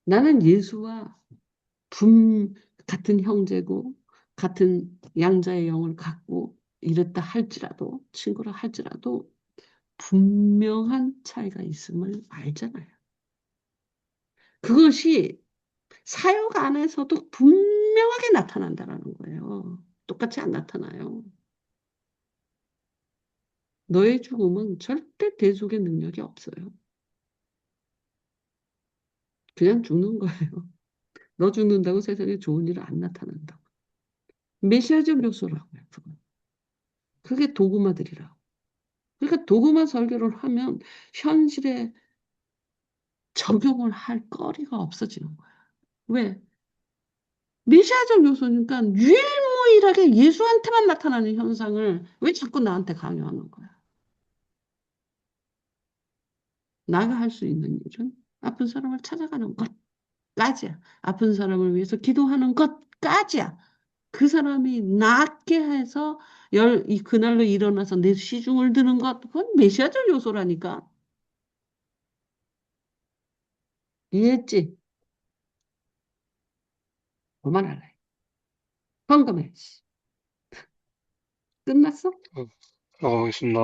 나는 예수와 분 같은 형제고 같은 양자의 영을 갖고 이랬다 할지라도 친구라 할지라도 분명한 차이가 있음을 알잖아요. 그것이 사역 안에서도 분명하게 나타난다라는 거예요. 똑같이 안 나타나요. 너의 죽음은 절대 대속의 능력이 없어요. 그냥 죽는 거예요. 너 죽는다고 세상에 좋은 일 안 나타난다고. 메시아적 요소라고요, 그건. 그게 도구마들이라고. 그러니까 도구마 설교를 하면 현실에 적용을 할 거리가 없어지는 거야. 왜? 메시아적 요소니까 유일무이하게 예수한테만 나타나는 현상을 왜 자꾸 나한테 강요하는 거야? 나가 할 수 있는 일은 아픈 사람을 찾아가는 것까지야. 아픈 사람을 위해서 기도하는 것까지야. 그 사람이 낫게 해서 그날로 일어나서 내 시중을 드는 것, 그건 메시아적 요소라니까. 이해했지? 그만할래. 황금해. 끝났어? 알겠습니다.